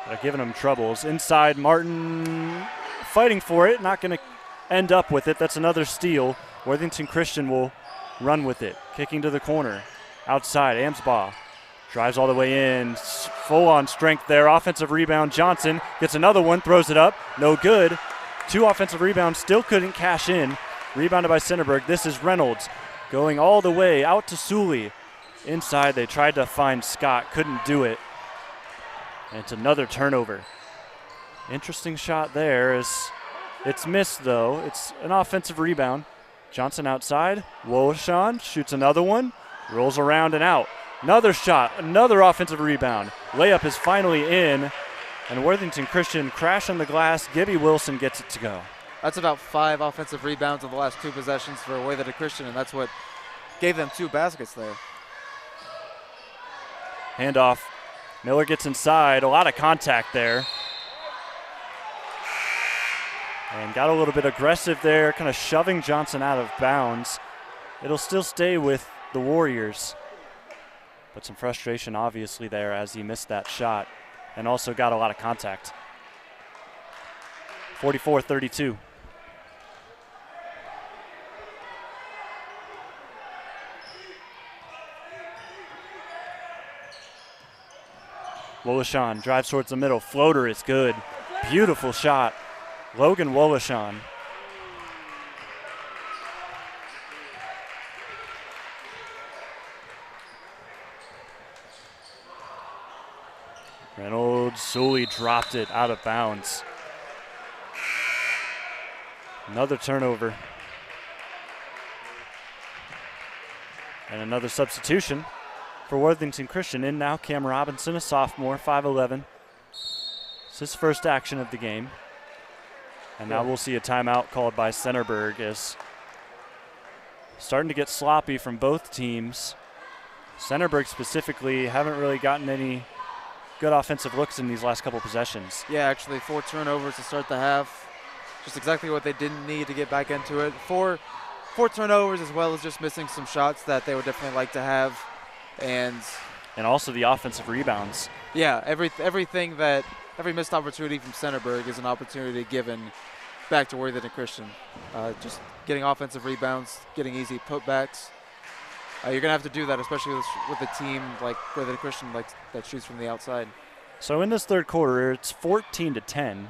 are giving them troubles. Inside, Martin fighting for it, not going to end up with it. That's another steal. Worthington Christian will run with it. Kicking to the corner. Outside, Amsbaugh drives all the way in. Full on strength there. Offensive rebound. Johnson gets another one, throws it up. No good. 2 offensive rebounds, still couldn't cash in. Rebounded by Centerburg. This is Reynolds going all the way out to Sully. Inside, they tried to find Scott, couldn't do it. And it's another turnover. Interesting shot there. It's missed, though. It's an offensive rebound. Johnson outside. Woloshan shoots another one. Rolls around and out. Another shot. Another offensive rebound. Layup is finally in. And Worthington Christian crash on the glass. Gibby Wilson gets it to go. That's about 5 offensive rebounds in the last 2 possessions for Worthington Christian, and that's what gave them 2 baskets there. Handoff. Miller gets inside. A lot of contact there. And got a little bit aggressive there, kind of shoving Johnson out of bounds. It'll still stay with the Warriors. But some frustration obviously there as he missed that shot and also got a lot of contact. 44-32. Woloshan drives towards the middle. Floater is good. Beautiful shot. Logan Woloshan. Reynolds, Sully dropped it out of bounds. Another turnover. And another substitution for Worthington Christian. In now Cam Robinson, a sophomore, 5'11". It's his first action of the game. And now we'll see a timeout called by Centerburg as starting to get sloppy from both teams. Centerburg specifically haven't really gotten any good offensive looks in these last couple possessions. Yeah, actually 4 turnovers to start the half. Just exactly what they didn't need to get back into it. Four turnovers as well as just missing some shots that they would definitely like to have. And also the offensive rebounds. Yeah, every missed opportunity from Centerburg is an opportunity given back to Worthington Christian. Just getting offensive rebounds, getting easy putbacks. You're going to have to do that, especially with a team like Worthington Christian that shoots from the outside. So in this third quarter, it's 14-10.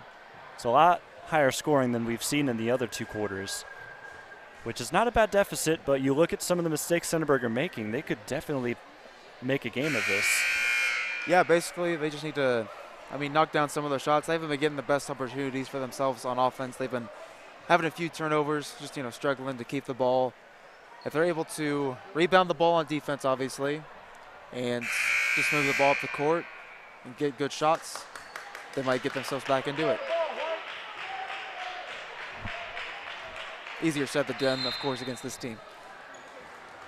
It's a lot higher scoring than we've seen in the other 2 quarters, which is not a bad deficit, but you look at some of the mistakes Centerburg are making, they could definitely make a game of this. Yeah, basically they just need to, knock down some of their shots. They haven't been getting the best opportunities for themselves on offense. They've been having a few turnovers, just, struggling to keep the ball. If they're able to rebound the ball on defense, obviously, and just move the ball up the court and get good shots, they might get themselves back into it. Easier said than done, of course, against this team.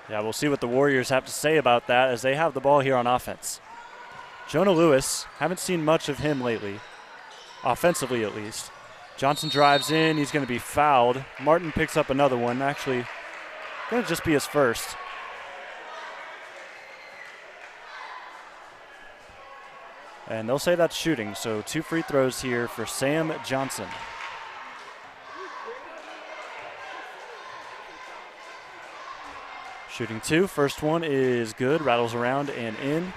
Yeah, we'll see what the Warriors have to say about that as they have the ball here on offense. Jonah Lewis, haven't seen much of him lately, offensively at least. Johnson drives in, he's going to be fouled. Martin picks up another one, actually going to just be his first. And they'll say that's shooting, so 2 free throws here for Sam Johnson. Shooting 2, first one is good, rattles around and in.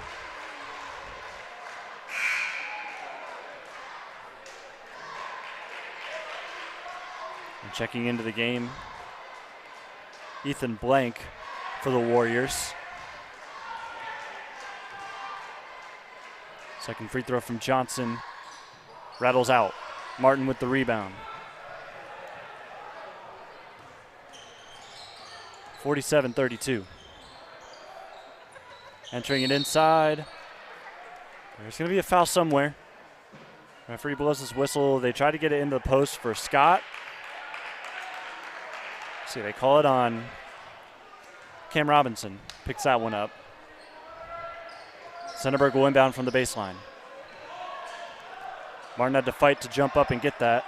And checking into the game, Ethan Blank for the Warriors. Second free throw from Johnson, rattles out. Martin with the rebound. 47-32. Entering it inside. There's going to be a foul somewhere. Referee blows his whistle. They try to get it into the post for Scott. See, they call it on Cam Robinson. Picks that one up. Centerburg will inbound from the baseline. Martin had to fight to jump up and get that.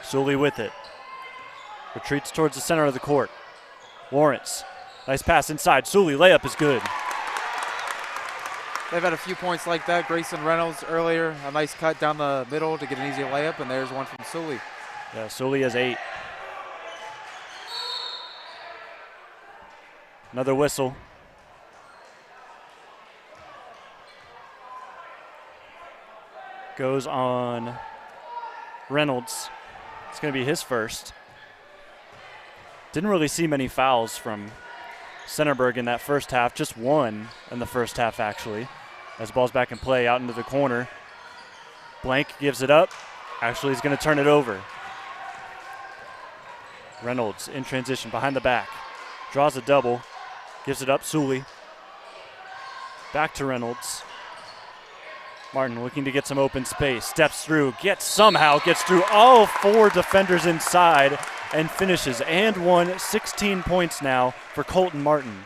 Sully with it. Retreats towards the center of the court. Lawrence. Nice pass inside. Sully, layup is good. They've had a few points like that. Grayson Reynolds earlier, a nice cut down the middle to get an easy layup, and there's one from Sully. Yeah, Sully has 8. Another whistle. Goes on Reynolds. It's going to be his first. Didn't really see many fouls from Centerburg in that first half. Just one in the first half, actually. As ball's back in play out into the corner. Blank gives it up. Actually, he's going to turn it over. Reynolds in transition behind the back. Draws a double. Gives it up. Sully. Back to Reynolds. Martin looking to get some open space, steps through, gets through all 4 defenders inside and finishes and one. 16 points now for Colton Martin.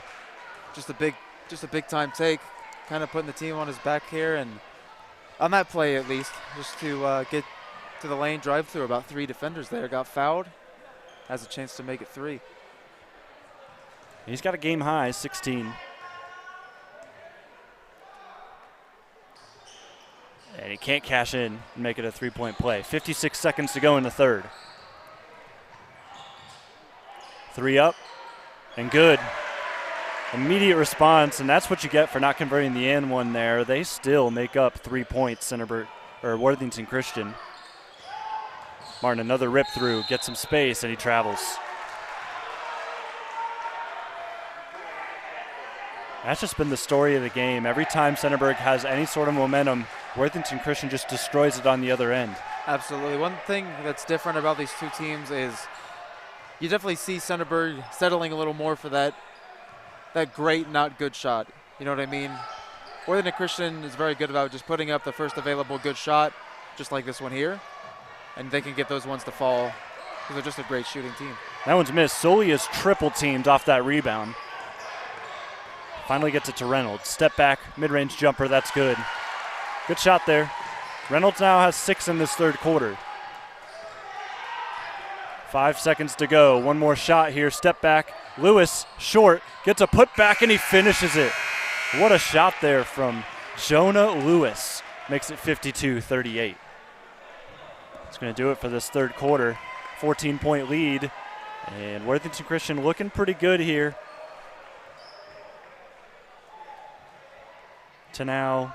Just a big time take, kind of putting the team on his back here, and on that play at least, just to get to the lane, drive through about 3 defenders there, got fouled, has a chance to make it 3. He's got a game high, 16. And he can't cash in and make it a 3-point play. 56 seconds to go in the third. 3 up and good. Immediate response, and that's what you get for not converting the and one there. They still make up 3 points, Worthington Christian. Martin, another rip through, gets some space, and he travels. That's just been the story of the game. Every time Centerburg has any sort of momentum, Worthington Christian just destroys it on the other end. Absolutely. One thing that's different about these 2 teams is you definitely see Centerburg settling a little more for that great, not good shot. You know what I mean? Worthington Christian is very good about just putting up the first available good shot, just like this one here, and they can get those ones to fall because they're just a great shooting team. That one's missed. Sully is triple teamed off that rebound. Finally gets it to Reynolds. Step back, mid-range jumper, that's good. Good shot there. Reynolds now has 6 in this third quarter. 5 seconds to go. One more shot here. Step back. Lewis, short, gets a putback, and he finishes it. What a shot there from Jonah Lewis. Makes it 52-38. It's going to do it for this third quarter. 14-point lead. And Worthington Christian looking pretty good here. To now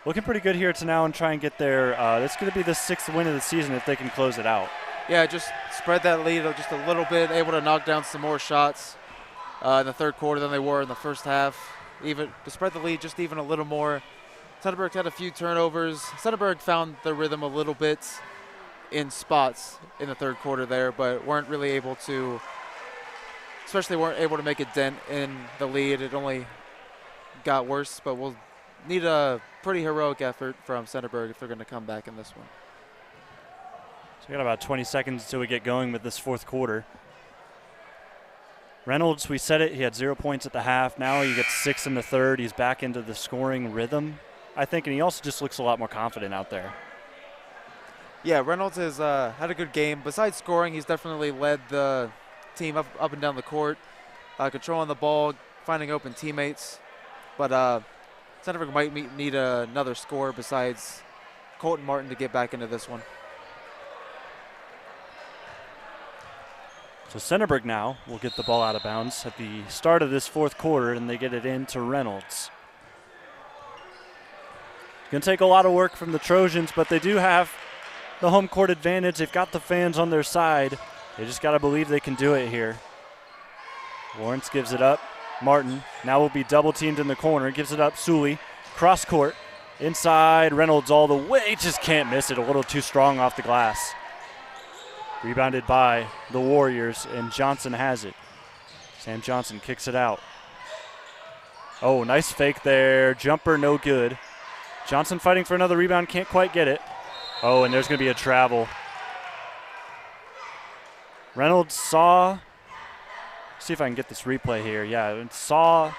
and try and get there. That's going to be the 6th win of the season if they can close it out. Yeah, just spread that lead just a little bit, able to knock down some more shots in the third quarter than they were in the first half. Even to spread the lead just even a little more. Centerburg had a few turnovers. Centerburg found their rhythm a little bit in spots in the third quarter there, but weren't able to make a dent in the lead. It only got worse, but we'll need a pretty heroic effort from Centerburg if they're going to come back in this one. So we got about 20 seconds until we get going with this fourth quarter. Reynolds, we said it, he had 0 points at the half. Now he gets 6 in the third. He's back into the scoring rhythm, I think, and he also just looks a lot more confident out there. Yeah, Reynolds has had a good game. Besides scoring, he's definitely led the team up and down the court, controlling the ball, finding open teammates. But Centerburg might need another score besides Colton Martin to get back into this one. So Centerburg now will get the ball out of bounds at the start of this fourth quarter, and they get it into Reynolds. It's going to take a lot of work from the Trojans, but they do have the home court advantage. They've got the fans on their side. They just got to believe they can do it here. Lawrence gives it up. Martin now will be double teamed in the corner. Gives it up. Sully, cross court, inside. Reynolds all the way. Just can't miss it. A little too strong off the glass. Rebounded by the Warriors, and Johnson has it. Sam Johnson kicks it out. Oh, nice fake there. Jumper, no good. Johnson fighting for another rebound, can't quite get it. Oh, and there's going to be a travel. Reynolds saw, see if I can get this replay here. Yeah, and saw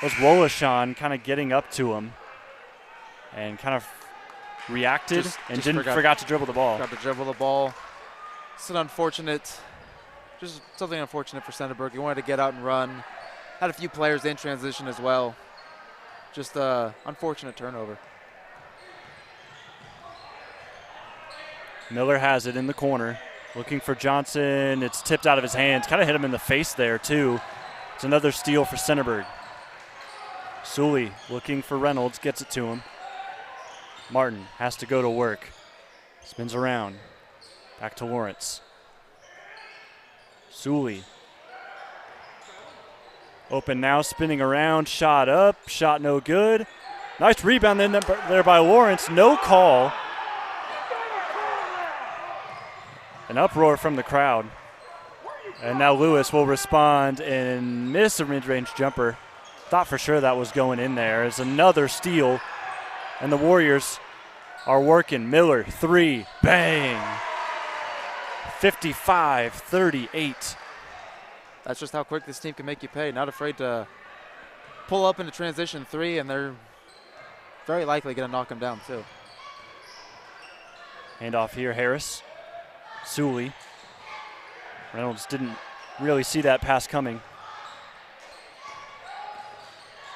was Wolashan kind of getting up to him and kind of reacted and forgot to dribble the ball. Forgot to dribble the ball. It's an unfortunate, just something unfortunate for Centerburg. He wanted to get out and run. Had a few players in transition as well. Just unfortunate turnover. Miller has it in the corner. Looking for Johnson. It's tipped out of his hands. Kind of hit him in the face there, too. It's another steal for Centerburg. Sully looking for Reynolds. Gets it to him. Martin has to go to work. Spins around. Back to Lawrence. Sully. Open now, spinning around. Shot up. Shot no good. Nice rebound there by Lawrence. No call. An uproar from the crowd. And now Lewis will respond and miss a mid-range jumper. Thought for sure that was going in there. It's another steal And the Warriors are working. Miller, 3, bang. 55-38. That's just how quick this team can make you pay. Not afraid to pull up into transition 3, and they're very likely going to knock them down too. Hand off here, Harris. Sully. Reynolds didn't really see that pass coming.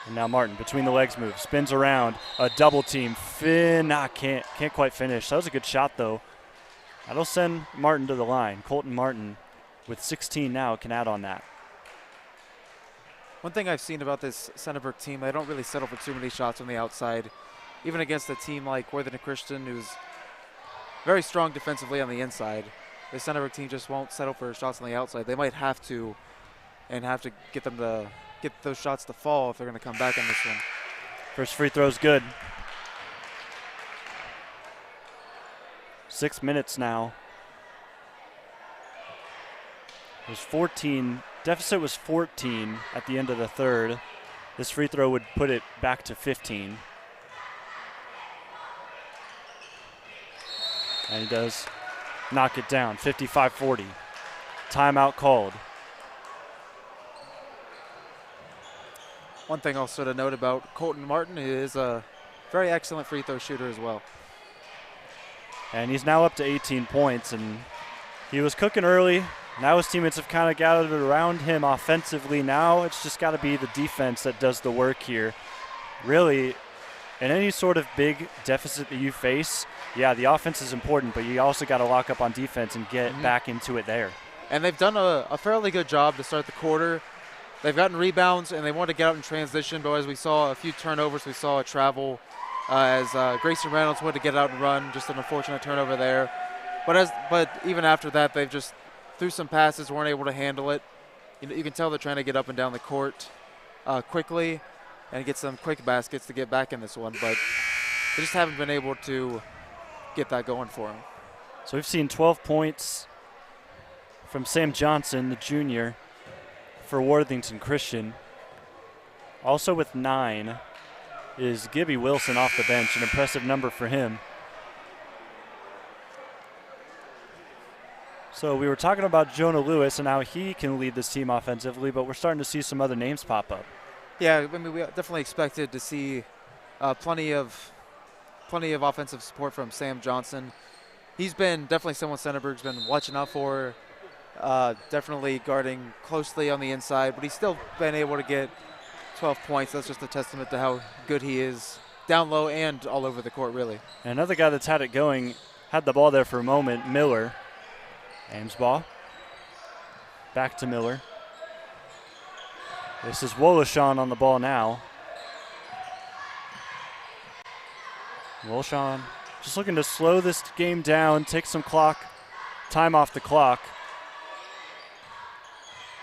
And now Martin, between the legs move, spins around, a double team. Finn, can't quite finish. That was a good shot though. That'll send Martin to the line. Colton Martin with 16 now can add on that. One thing I've seen about this Centerburg team, they don't really settle for too many shots on the outside. Even against a team like Worthington Christian, who's very strong defensively on the inside, the Centerburg team just won't settle for shots on the outside. They might have to, and have to get them to get those shots to fall if they're going to come back on this one. First free throw's good. 6 minutes now. It was 14. Deficit was 14 at the end of the third. This free throw would put it back to 15. And he does knock it down, 55-40. Timeout called. One thing also to note about Colton Martin is a very excellent free throw shooter as well. And he's now up to 18 points, and he was cooking early. Now his teammates have kind of gathered around him offensively. Now it's just got to be the defense that does the work here. Really, in any sort of big deficit that you face, yeah, the offense is important, but you also got to lock up on defense and get back into it there. And they've done a fairly good job to start the quarter. They've gotten rebounds, and they want to get out in transition, but as we saw a few turnovers, we saw a travel as Grayson Reynolds wanted to get out and run, just an unfortunate turnover there. But even after that, they've just threw some passes, weren't able to handle it. You can tell they're trying to get up and down the court quickly and get some quick baskets to get back in this one, but they just haven't been able to get that going for them. So we've seen 12 points from Sam Johnson, the junior, for Worthington Christian. Also with 9 is Gibby Wilson off the bench, an impressive number for him. So we were talking about Jonah Lewis and how he can lead this team offensively, but we're starting to see some other names pop up. Yeah, I mean, we definitely expected to see plenty of offensive support from Sam Johnson. He's been definitely someone Centerburg's been watching out for, definitely guarding closely on the inside, but he's still been able to get 12 points. That's just a testament to how good he is down low and all over the court, really. And another guy that's had it going, had the ball there for a moment, Miller. Ames ball. Back to Miller. This is Woloshawn on the ball now. Woloshawn just looking to slow this game down, take some time off the clock.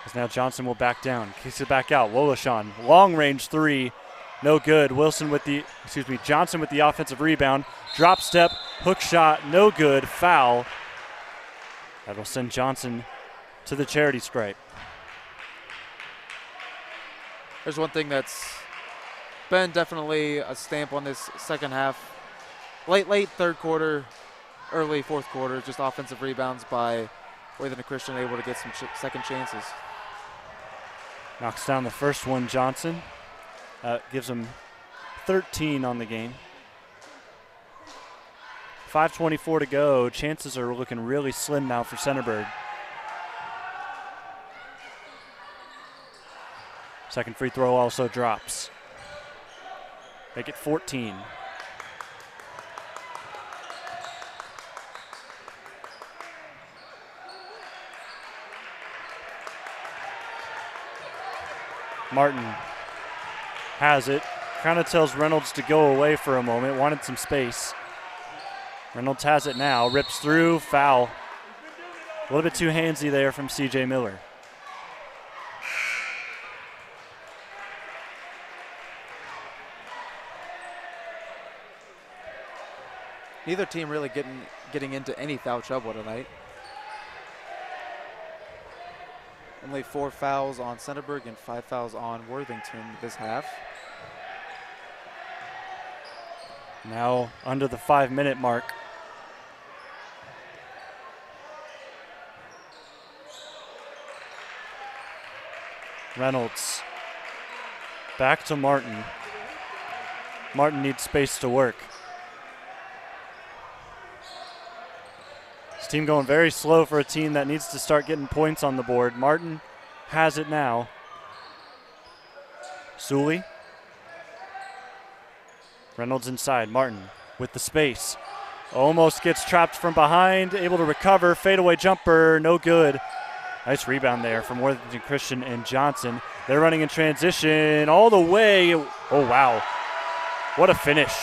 As now Johnson will back down, kicks it back out. Woloshawn, long range 3, no good. Johnson with the offensive rebound. Drop step, hook shot, no good, foul. That'll send Johnson to the charity stripe. There's one thing that's been definitely a stamp on this second half. Late third quarter, early fourth quarter, just offensive rebounds by Worthington Christian, able to get some second chances. Knocks down the first one, Johnson. Gives him 13 on the game. 5:24 to go. Chances are looking really slim now for Centerburg. Second free throw also drops. Make it 14. Martin has it. Kind of tells Reynolds to go away for a moment. Wanted some space. Reynolds has it now. Rips through. Foul. A little bit too handsy there from C.J. Miller. Neither team really getting into any foul trouble tonight. Only 4 fouls on Centerburg and 5 fouls on Worthington this half. Now under the 5-minute mark. Reynolds. Back to Martin. Martin needs space to work. This team going very slow for a team that needs to start getting points on the board. Martin has it now. Sully. Reynolds inside. Martin with the space. Almost gets trapped from behind. Able to recover. Fadeaway jumper. No good. Nice rebound there from Worthington Christian and Johnson. They're running in transition all the way. Oh, wow. What a finish.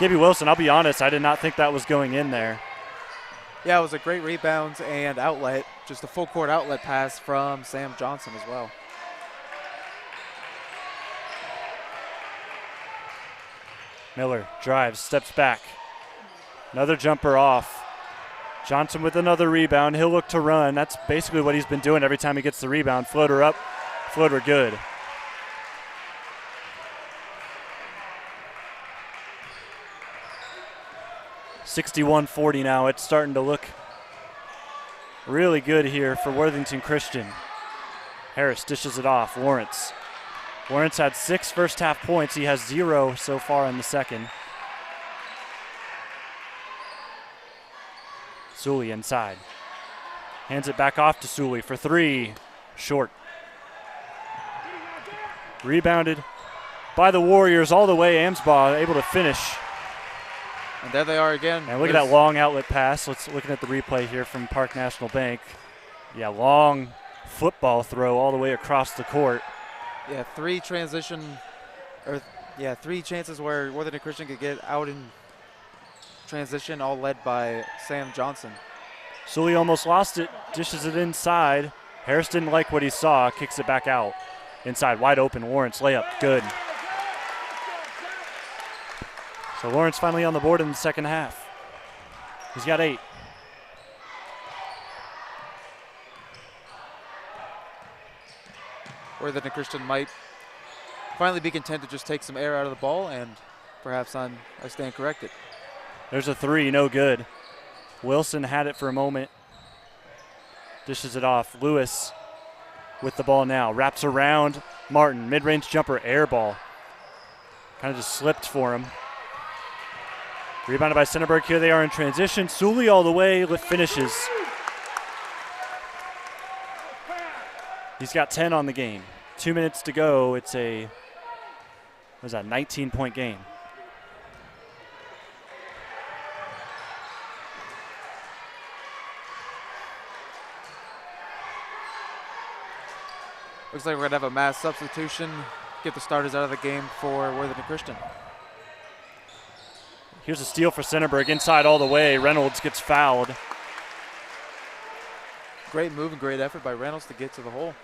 Gibby Wilson, I'll be honest, I did not think that was going in there. Yeah, it was a great rebound and outlet. Just a full court outlet pass from Sam Johnson as well. Miller drives, steps back. Another jumper off. Johnson with another rebound. He'll look to run. That's basically what he's been doing every time he gets the rebound. Floater up, floater good. (61-40) now. It's starting to look really good here for Worthington Christian. Harris dishes it off. Lawrence had 6 first half points. He has 0 so far in the second. Sully inside. Hands it back off to Sully for 3. Short. Rebounded by the Warriors all the way. Amsbaugh able to finish. And there they are again. And look at that long outlet pass. Looking at the replay here from Park National Bank. Yeah, long football throw all the way across the court. Yeah, 3 chances where Worthington Christian could get out in transition, all led by Sam Johnson. Sully almost lost it, dishes it inside. Harris didn't like what he saw, kicks it back out. Inside, wide open, Lawrence layup, good. So Lawrence finally on the board in the second half. He's got 8. Worthington Christian might finally be content to just take some air out of the ball, and perhaps I stand corrected. There's a 3, no good. Wilson had it for a moment. Dishes it off. Lewis with the ball now. Wraps around Martin. Mid-range jumper, air ball. Kind of just slipped for him. Rebounded by Centerburg. Here they are in transition. Sully all the way. Finishes. He's got 10 on the game. 2 minutes to go. It's a 19-point game. Looks like we're going to have a mass substitution, get the starters out of the game for Worthington Christian. Here's a steal for Centerburg, inside all the way. Reynolds gets fouled. Great move and great effort by Reynolds to get to the hole.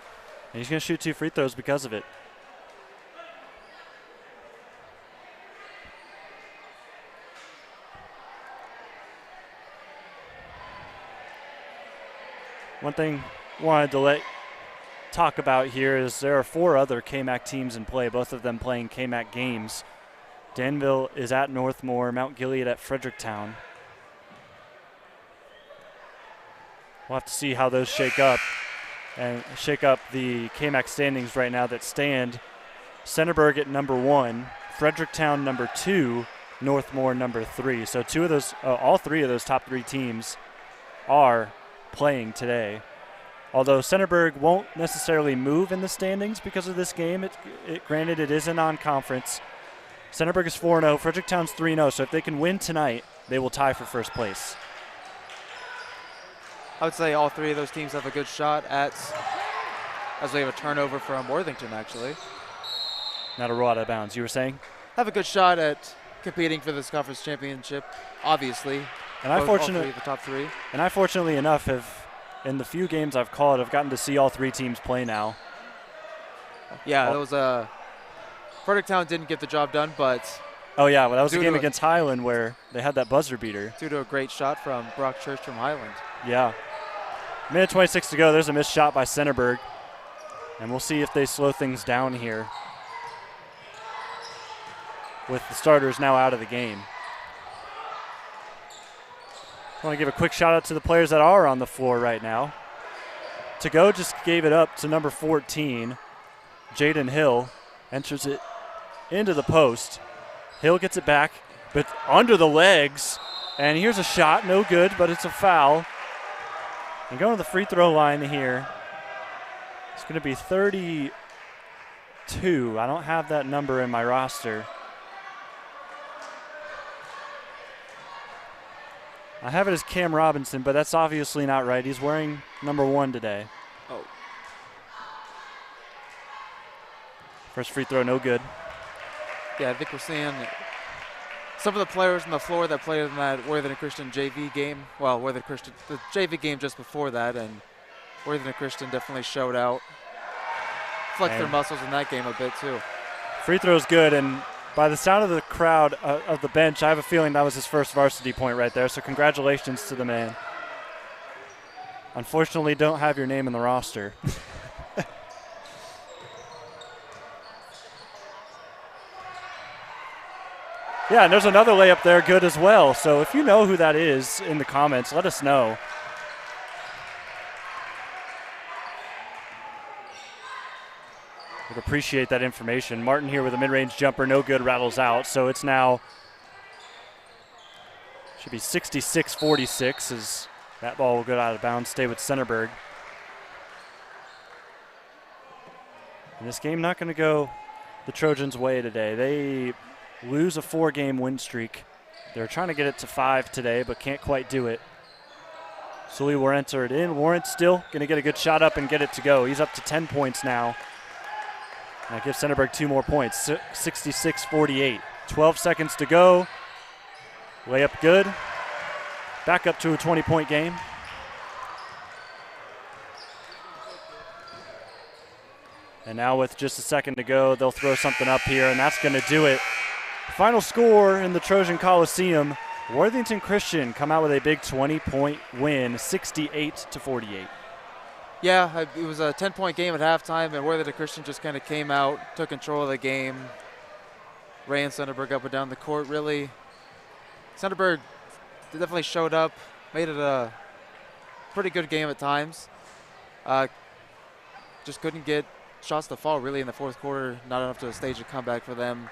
And he's going to shoot 2 free throws because of it. One thing I wanted to talk about here is there are 4 other KMAC teams in play, both of them playing KMAC games. Danville is at Northmore, Mount Gilead at Fredericktown. We'll have to see how those shake up and shake up the KMAC standings right now that stand. Centerburg at number 1, Fredericktown number 2, Northmore number 3. So all 3 of those top 3 teams are playing today. Although Centerburg won't necessarily move in the standings because of this game, granted it is a non-conference. Centerburg is 4-0, Fredericktown's 3-0, so if they can win tonight, they will tie for first place. I would say all 3 of those teams have a good shot as we have a turnover from Worthington, actually. Not a roll out of bounds, you were saying? Have a good shot at competing for this conference championship, obviously. And all 3 of the top 3. And I, fortunately enough, in the few games I've called, I've gotten to see all 3 teams play now. Yeah, that was Fredericktown didn't get the job done, but... Oh, yeah, well, that was a game against Highland where they had that buzzer beater. Due to a great shot from Brock Church from Highland. Yeah. Minute 26 to go. There's a missed shot by Centerburg. And we'll see if they slow things down here. with the starters now out of the game. I want to give a quick shout out to the players that are on the floor right now. To go just gave it up to number 14. Jaden Hill enters it into the post. Hill gets it back, but under the legs. And here's a shot, no good, but it's a foul. And going to the free throw line here. It's going to be 32. I don't have that number in my roster. I have it as Cam Robinson, but that's obviously not right. He's wearing number 1 today. Oh. First free throw, no good. Yeah, I think we're seeing some of the players on the floor that played in that Worthington Christian JV game. Well, the JV game just before that, and Worthington Christian definitely showed out. Flexed their muscles in that game a bit too. Free throw's good, and by the sound of the crowd of the bench, I have a feeling that was his first varsity point right there, so congratulations to the man. Unfortunately, don't have your name in the roster. Yeah, and there's another layup there, good as well. So if you know who that is in the comments, let us know. Would appreciate that information. Martin here with a mid-range jumper, no good, rattles out. So it's now, should be 66-46 as that ball will go out of bounds, stay with Centerburg. And this game not going to go the Trojans' way today. They lose a 4-game win streak. They're trying to get it to 5 today, but can't quite do it. Sully will enter it in. Warren still going to get a good shot up and get it to go. He's up to 10 points now. And that gives Centerburg 2 more points, 66-48. 12 seconds to go. Layup good. Back up to a 20-point game. And now with just a second to go, they'll throw something up here, and that's going to do it. Final score in the Trojan Coliseum, Worthington Christian come out with a big 20-point win, 68-48. Yeah, it was a 10-point game at halftime, and Worthington Christian just kind of came out, took control of the game, ran Centerburg up and down the court, really. Centerburg definitely showed up, made it a pretty good game at times. Just couldn't get shots to fall, really, in the fourth quarter, not enough to stage a comeback for them.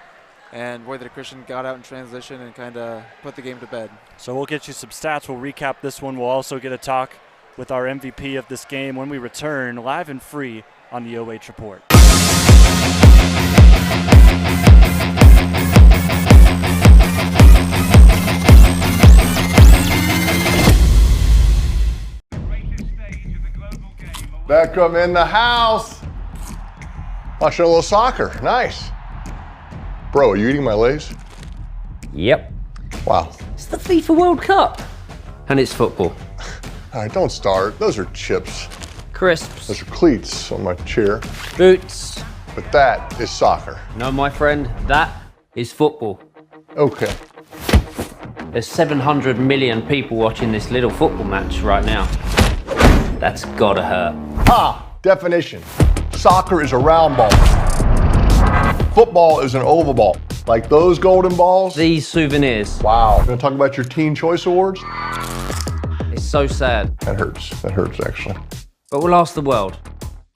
And Worthington Christian got out in transition and kind of put the game to bed. So we'll get you some stats. We'll recap this one. We'll also get a talk with our MVP of this game when we return live and free on the OH Report. Beckham in the house. Watching a little soccer. Nice. Bro, are you eating my Lays? Yep. Wow. It's the FIFA World Cup. And it's football. All right, don't start. Those are chips. Crisps. Those are cleats on my chair. Boots. But that is soccer. No, my friend, that is football. Okay. There's 700 million people watching this little football match right now. That's gotta hurt. Ha! Definition. Soccer is a round ball. Football is an oval ball. Like those golden balls. These souvenirs. Wow. Gonna talk about your Teen Choice Awards? It's so sad. That hurts. That hurts, actually. But we'll ask the world.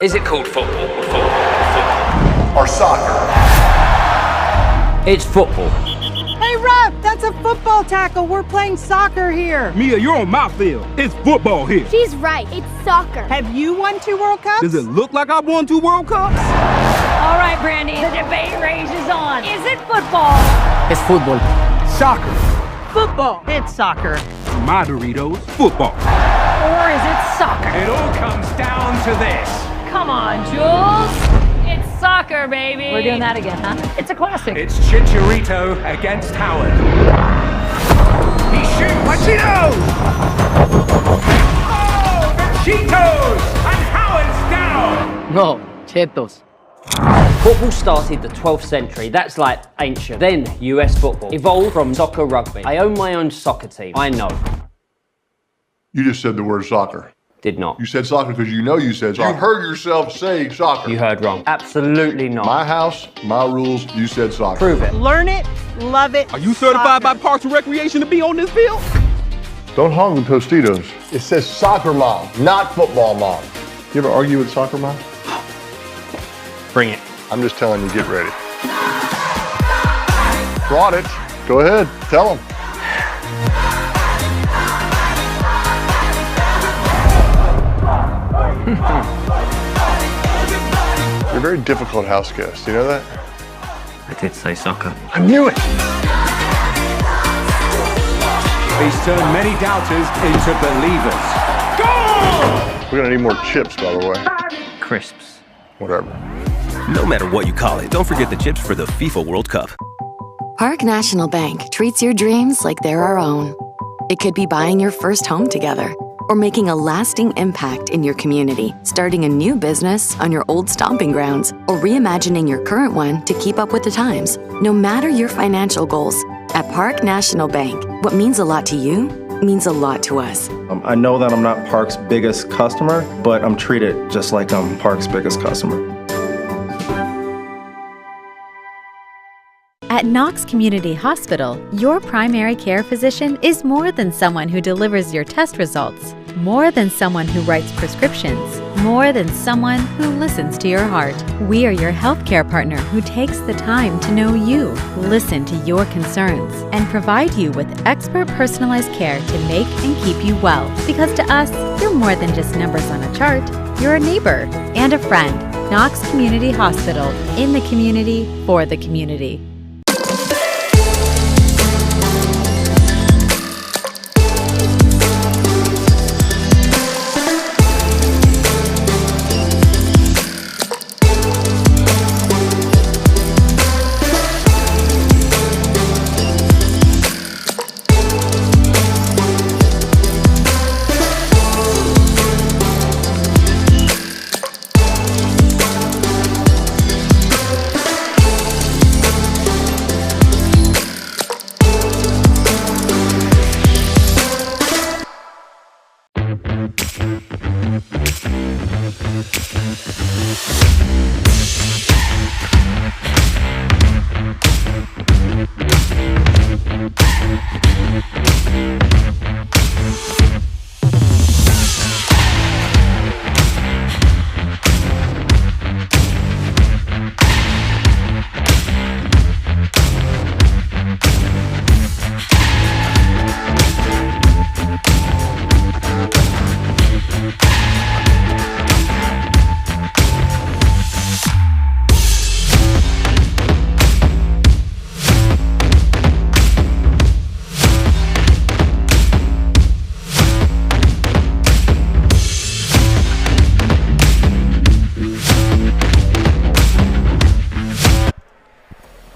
Is it called football or football? Or soccer? It's football. Hey, Rob, that's a football tackle. We're playing soccer here. Mia, you're on my field. It's football here. She's right. It's soccer. Have you won 2 World Cups? Does it look like I've won 2 World Cups? All right, Brandy, the debate rages on. Is it football? It's football. Soccer. Football. It's soccer. My Doritos, football. Or is it soccer? It all comes down to this. Come on, Jules. It's soccer, baby. We're doing that again, huh? It's a classic. It's Chicharito against Howard. He shoots. Cheetos! Oh, the Cheetos! And Howard's down! No, Cheetos. Football started the 12th century, that's like ancient. Then US football evolved from soccer rugby. I own my own soccer team, I know. You just said the word soccer. Did not. You said soccer because you know you said soccer. You heard yourself say soccer. You heard wrong. Absolutely not. My house, my rules, you said soccer. Prove it. Learn it, love it. Are you certified by Parks and Recreation to be on this field? Don't hog the Tostitos. It says soccer mom, not football mom. You ever argue with soccer mom? Bring it. I'm just telling you, get ready. Brought it. Go ahead, tell them. You're a very difficult house guest, you know that? I did say soccer. I knew it! He's turned many doubters into believers. Goal! We're gonna need more chips, by the way. Crisps. Whatever. No matter what you call it, don't forget the chips for the FIFA World Cup. Park National Bank treats your dreams like they're our own. It could be buying your first home together, or making a lasting impact in your community, starting a new business on your old stomping grounds, or reimagining your current one to keep up with the times. No matter your financial goals, at Park National Bank, what means a lot to you means a lot to us. I know that I'm not Park's biggest customer, but I'm treated just like I'm Park's biggest customer. At Knox Community Hospital, your primary care physician is more than someone who delivers your test results, more than someone who writes prescriptions, more than someone who listens to your heart. We are your healthcare partner who takes the time to know you, listen to your concerns, and provide you with expert personalized care to make and keep you well. Because to us, you're more than just numbers on a chart. You're a neighbor and a friend. Knox Community Hospital, in the community, for the community.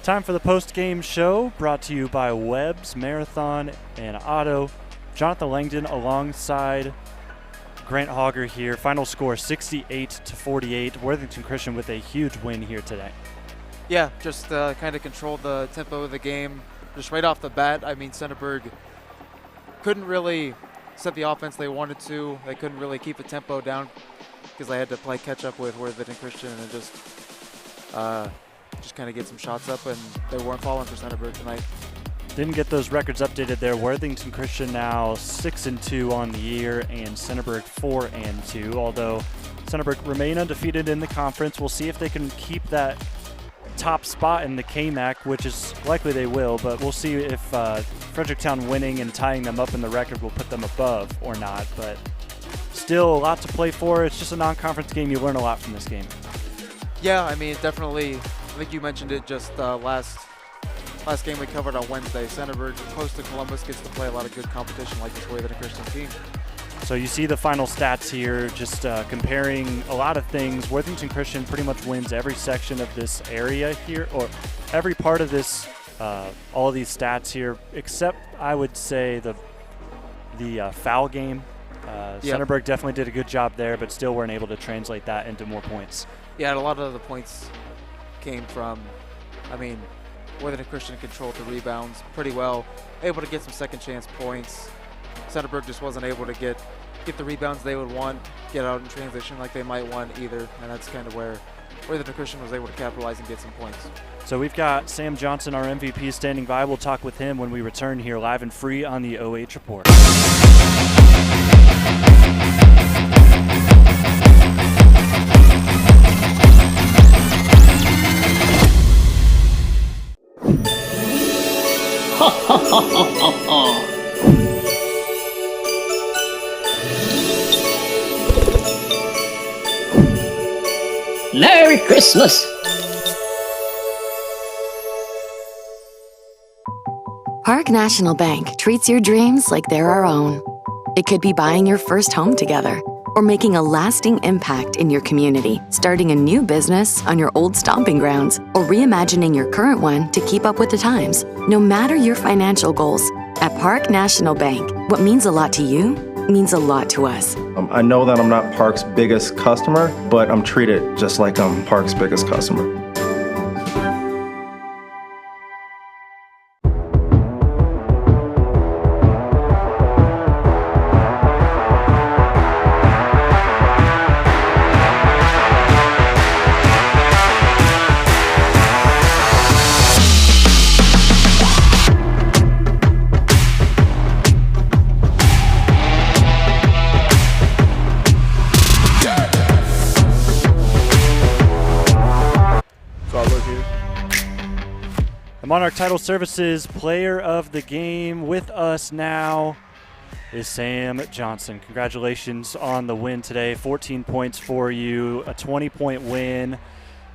Time for the post-game show, brought to you by Webb's, Marathon, and Auto. Jonathon Langdon alongside Grant Hauger here. Final score 68-48. Worthington Christian with a huge win here today. Yeah, just kind of controlled the tempo of the game. Just right off the bat, I mean, Centerburg couldn't really set the offense they wanted to. They couldn't really keep the tempo down because they had to play catch-up with Worthington Christian and just kind of get some shots up, and they weren't falling for Centerburg tonight. Didn't get those records updated there. Worthington Christian now 6-2 on the year, and Centerburg 4-2. Although Centerburg remain undefeated in the conference, we'll see if they can keep that top spot in the KMAC, which is likely they will. But we'll see if Fredericktown winning and tying them up in the record will put them above or not. But still a lot to play for. It's just a non-conference game. You learn a lot from this game. Yeah, I mean, definitely. I think you mentioned it just last game we covered on Wednesday. Centerburg, close to Columbus, gets to play a lot of good competition like this Worthington Christian team. So you see the final stats here, just comparing a lot of things. Worthington Christian pretty much wins every section of this area here, or every part of this, all of these stats here, except I would say the foul game. Centerburg definitely did a good job there, but still weren't able to translate that into more points. Yeah, and a lot of the points came from, I mean, Worthington Christian controlled the rebounds pretty well, able to get some second chance points. Centerburg just wasn't able to get get the rebounds they would want, get out in transition like they might want either, and that's kind of where Worthington Christian was able to capitalize and get some points. So we've got Sam Johnson, our MVP, standing by. We'll talk with him when we return here live and free on the OH Report. Merry Christmas! Park National Bank treats your dreams like they're our own. It could be buying your first home together or making a lasting impact in your community, starting a new business on your old stomping grounds, or reimagining your current one to keep up with the times. No matter your financial goals, at Park National Bank, what means a lot to you means a lot to us. I know that I'm not Park's biggest customer, but I'm treated just like I'm Park's biggest customer. Monarch Title Services Player of the Game with us now is Sam Johnson. Congratulations on the win today. 14 points for you, a 20-point win.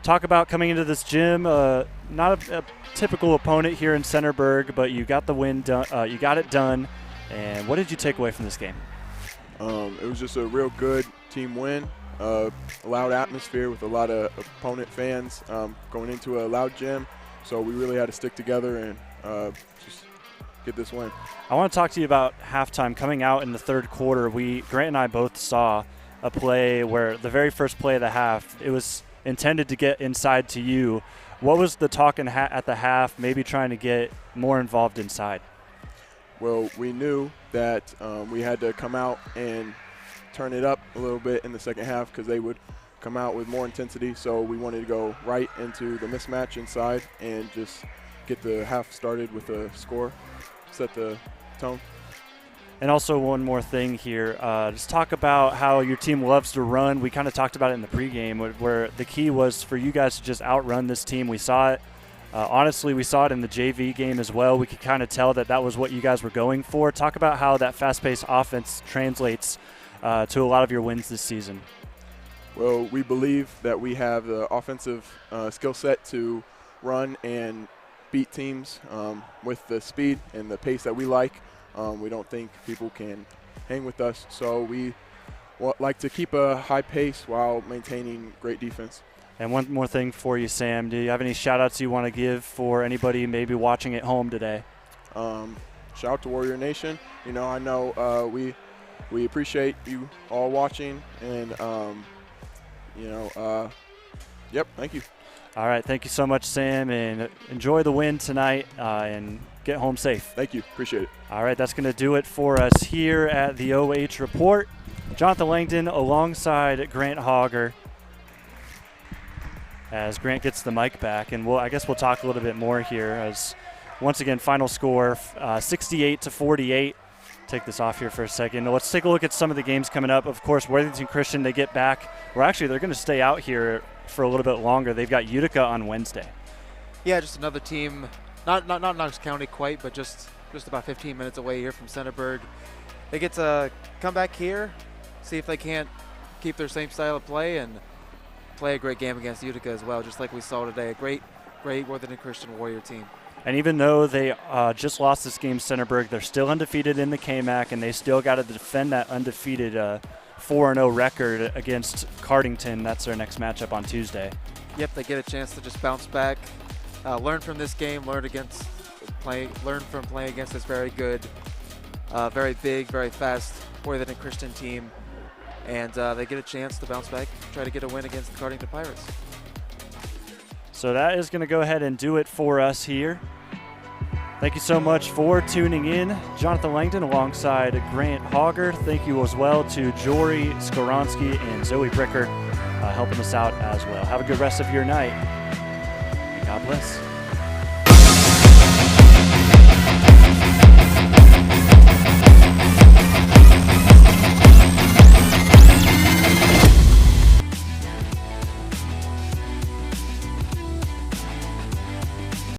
Talk about coming into this gym, not a typical opponent here in Centerburg, but you got the win done. You got it done. And what did you take away from this game? It was just a real good team win. A loud atmosphere with a lot of opponent fans going into a loud gym. So we really had to stick together and just get this win. I want to talk to you about halftime. Coming out in the third quarter, Grant and I both saw a play where the very first play of the half, it was intended to get inside to you. What was the talk at the half, maybe trying to get more involved inside? Well, we knew that we had to come out and turn it up a little bit in the second half because they would come out with more intensity, so we wanted to go right into the mismatch inside and just get the half started with a score, set the tone. And also one more thing here, just talk about how your team loves to run. We kind of talked about it in the pregame where the key was for you guys to just outrun this team. We saw it. Honestly, we saw it in the JV game as well. We could kind of tell that was what you guys were going for. Talk about how that fast-paced offense translates to a lot of your wins this season. Well, we believe that we have the offensive skill set to run and beat teams with the speed and the pace that we like. We don't think people can hang with us, so we like to keep a high pace while maintaining great defense. And one more thing for you, Sam. Do you have any shout-outs you want to give for anybody maybe watching at home today? Shout out to Warrior Nation. You know, I know we appreciate you all watching, and yep, thank you. All right, thank you so much, Sam, and enjoy the win tonight and get home safe. Thank you, appreciate it. All right, that's going to do it for us here at the OH Report. Jonathon Langdon alongside Grant Hauger as Grant gets the mic back, and I guess we'll talk a little bit more here as once again final score 68-48. Take this off here for a second. Let's take a look at some of the games coming up. Of course, Worthington Christian, they get back. They're going to stay out here for a little bit longer. They've got Utica on Wednesday. Yeah, just another team, not Knox County quite, but just about 15 minutes away here from Centerburg. They get to come back here, see if they can't keep their same style of play and play a great game against Utica as well, just like we saw today. A great Worthington Christian Warrior team. And even though they just lost this game, Centerburg, they're still undefeated in the KMAC, and they still got to defend that undefeated 4-0 record against Cardington. That's their next matchup on Tuesday. Yep, they get a chance to just bounce back, learn from this game, learn from playing against this very good, very big, very fast Worthington Christian team, and they get a chance to bounce back, try to get a win against the Cardington Pirates. So that is going to go ahead and do it for us here. Thank you so much for tuning in. Jonathon Langdon alongside Grant Hauger. Thank you as well to Jory Skoronsky and Zoe Bricker helping us out as well. Have a good rest of your night. And God bless.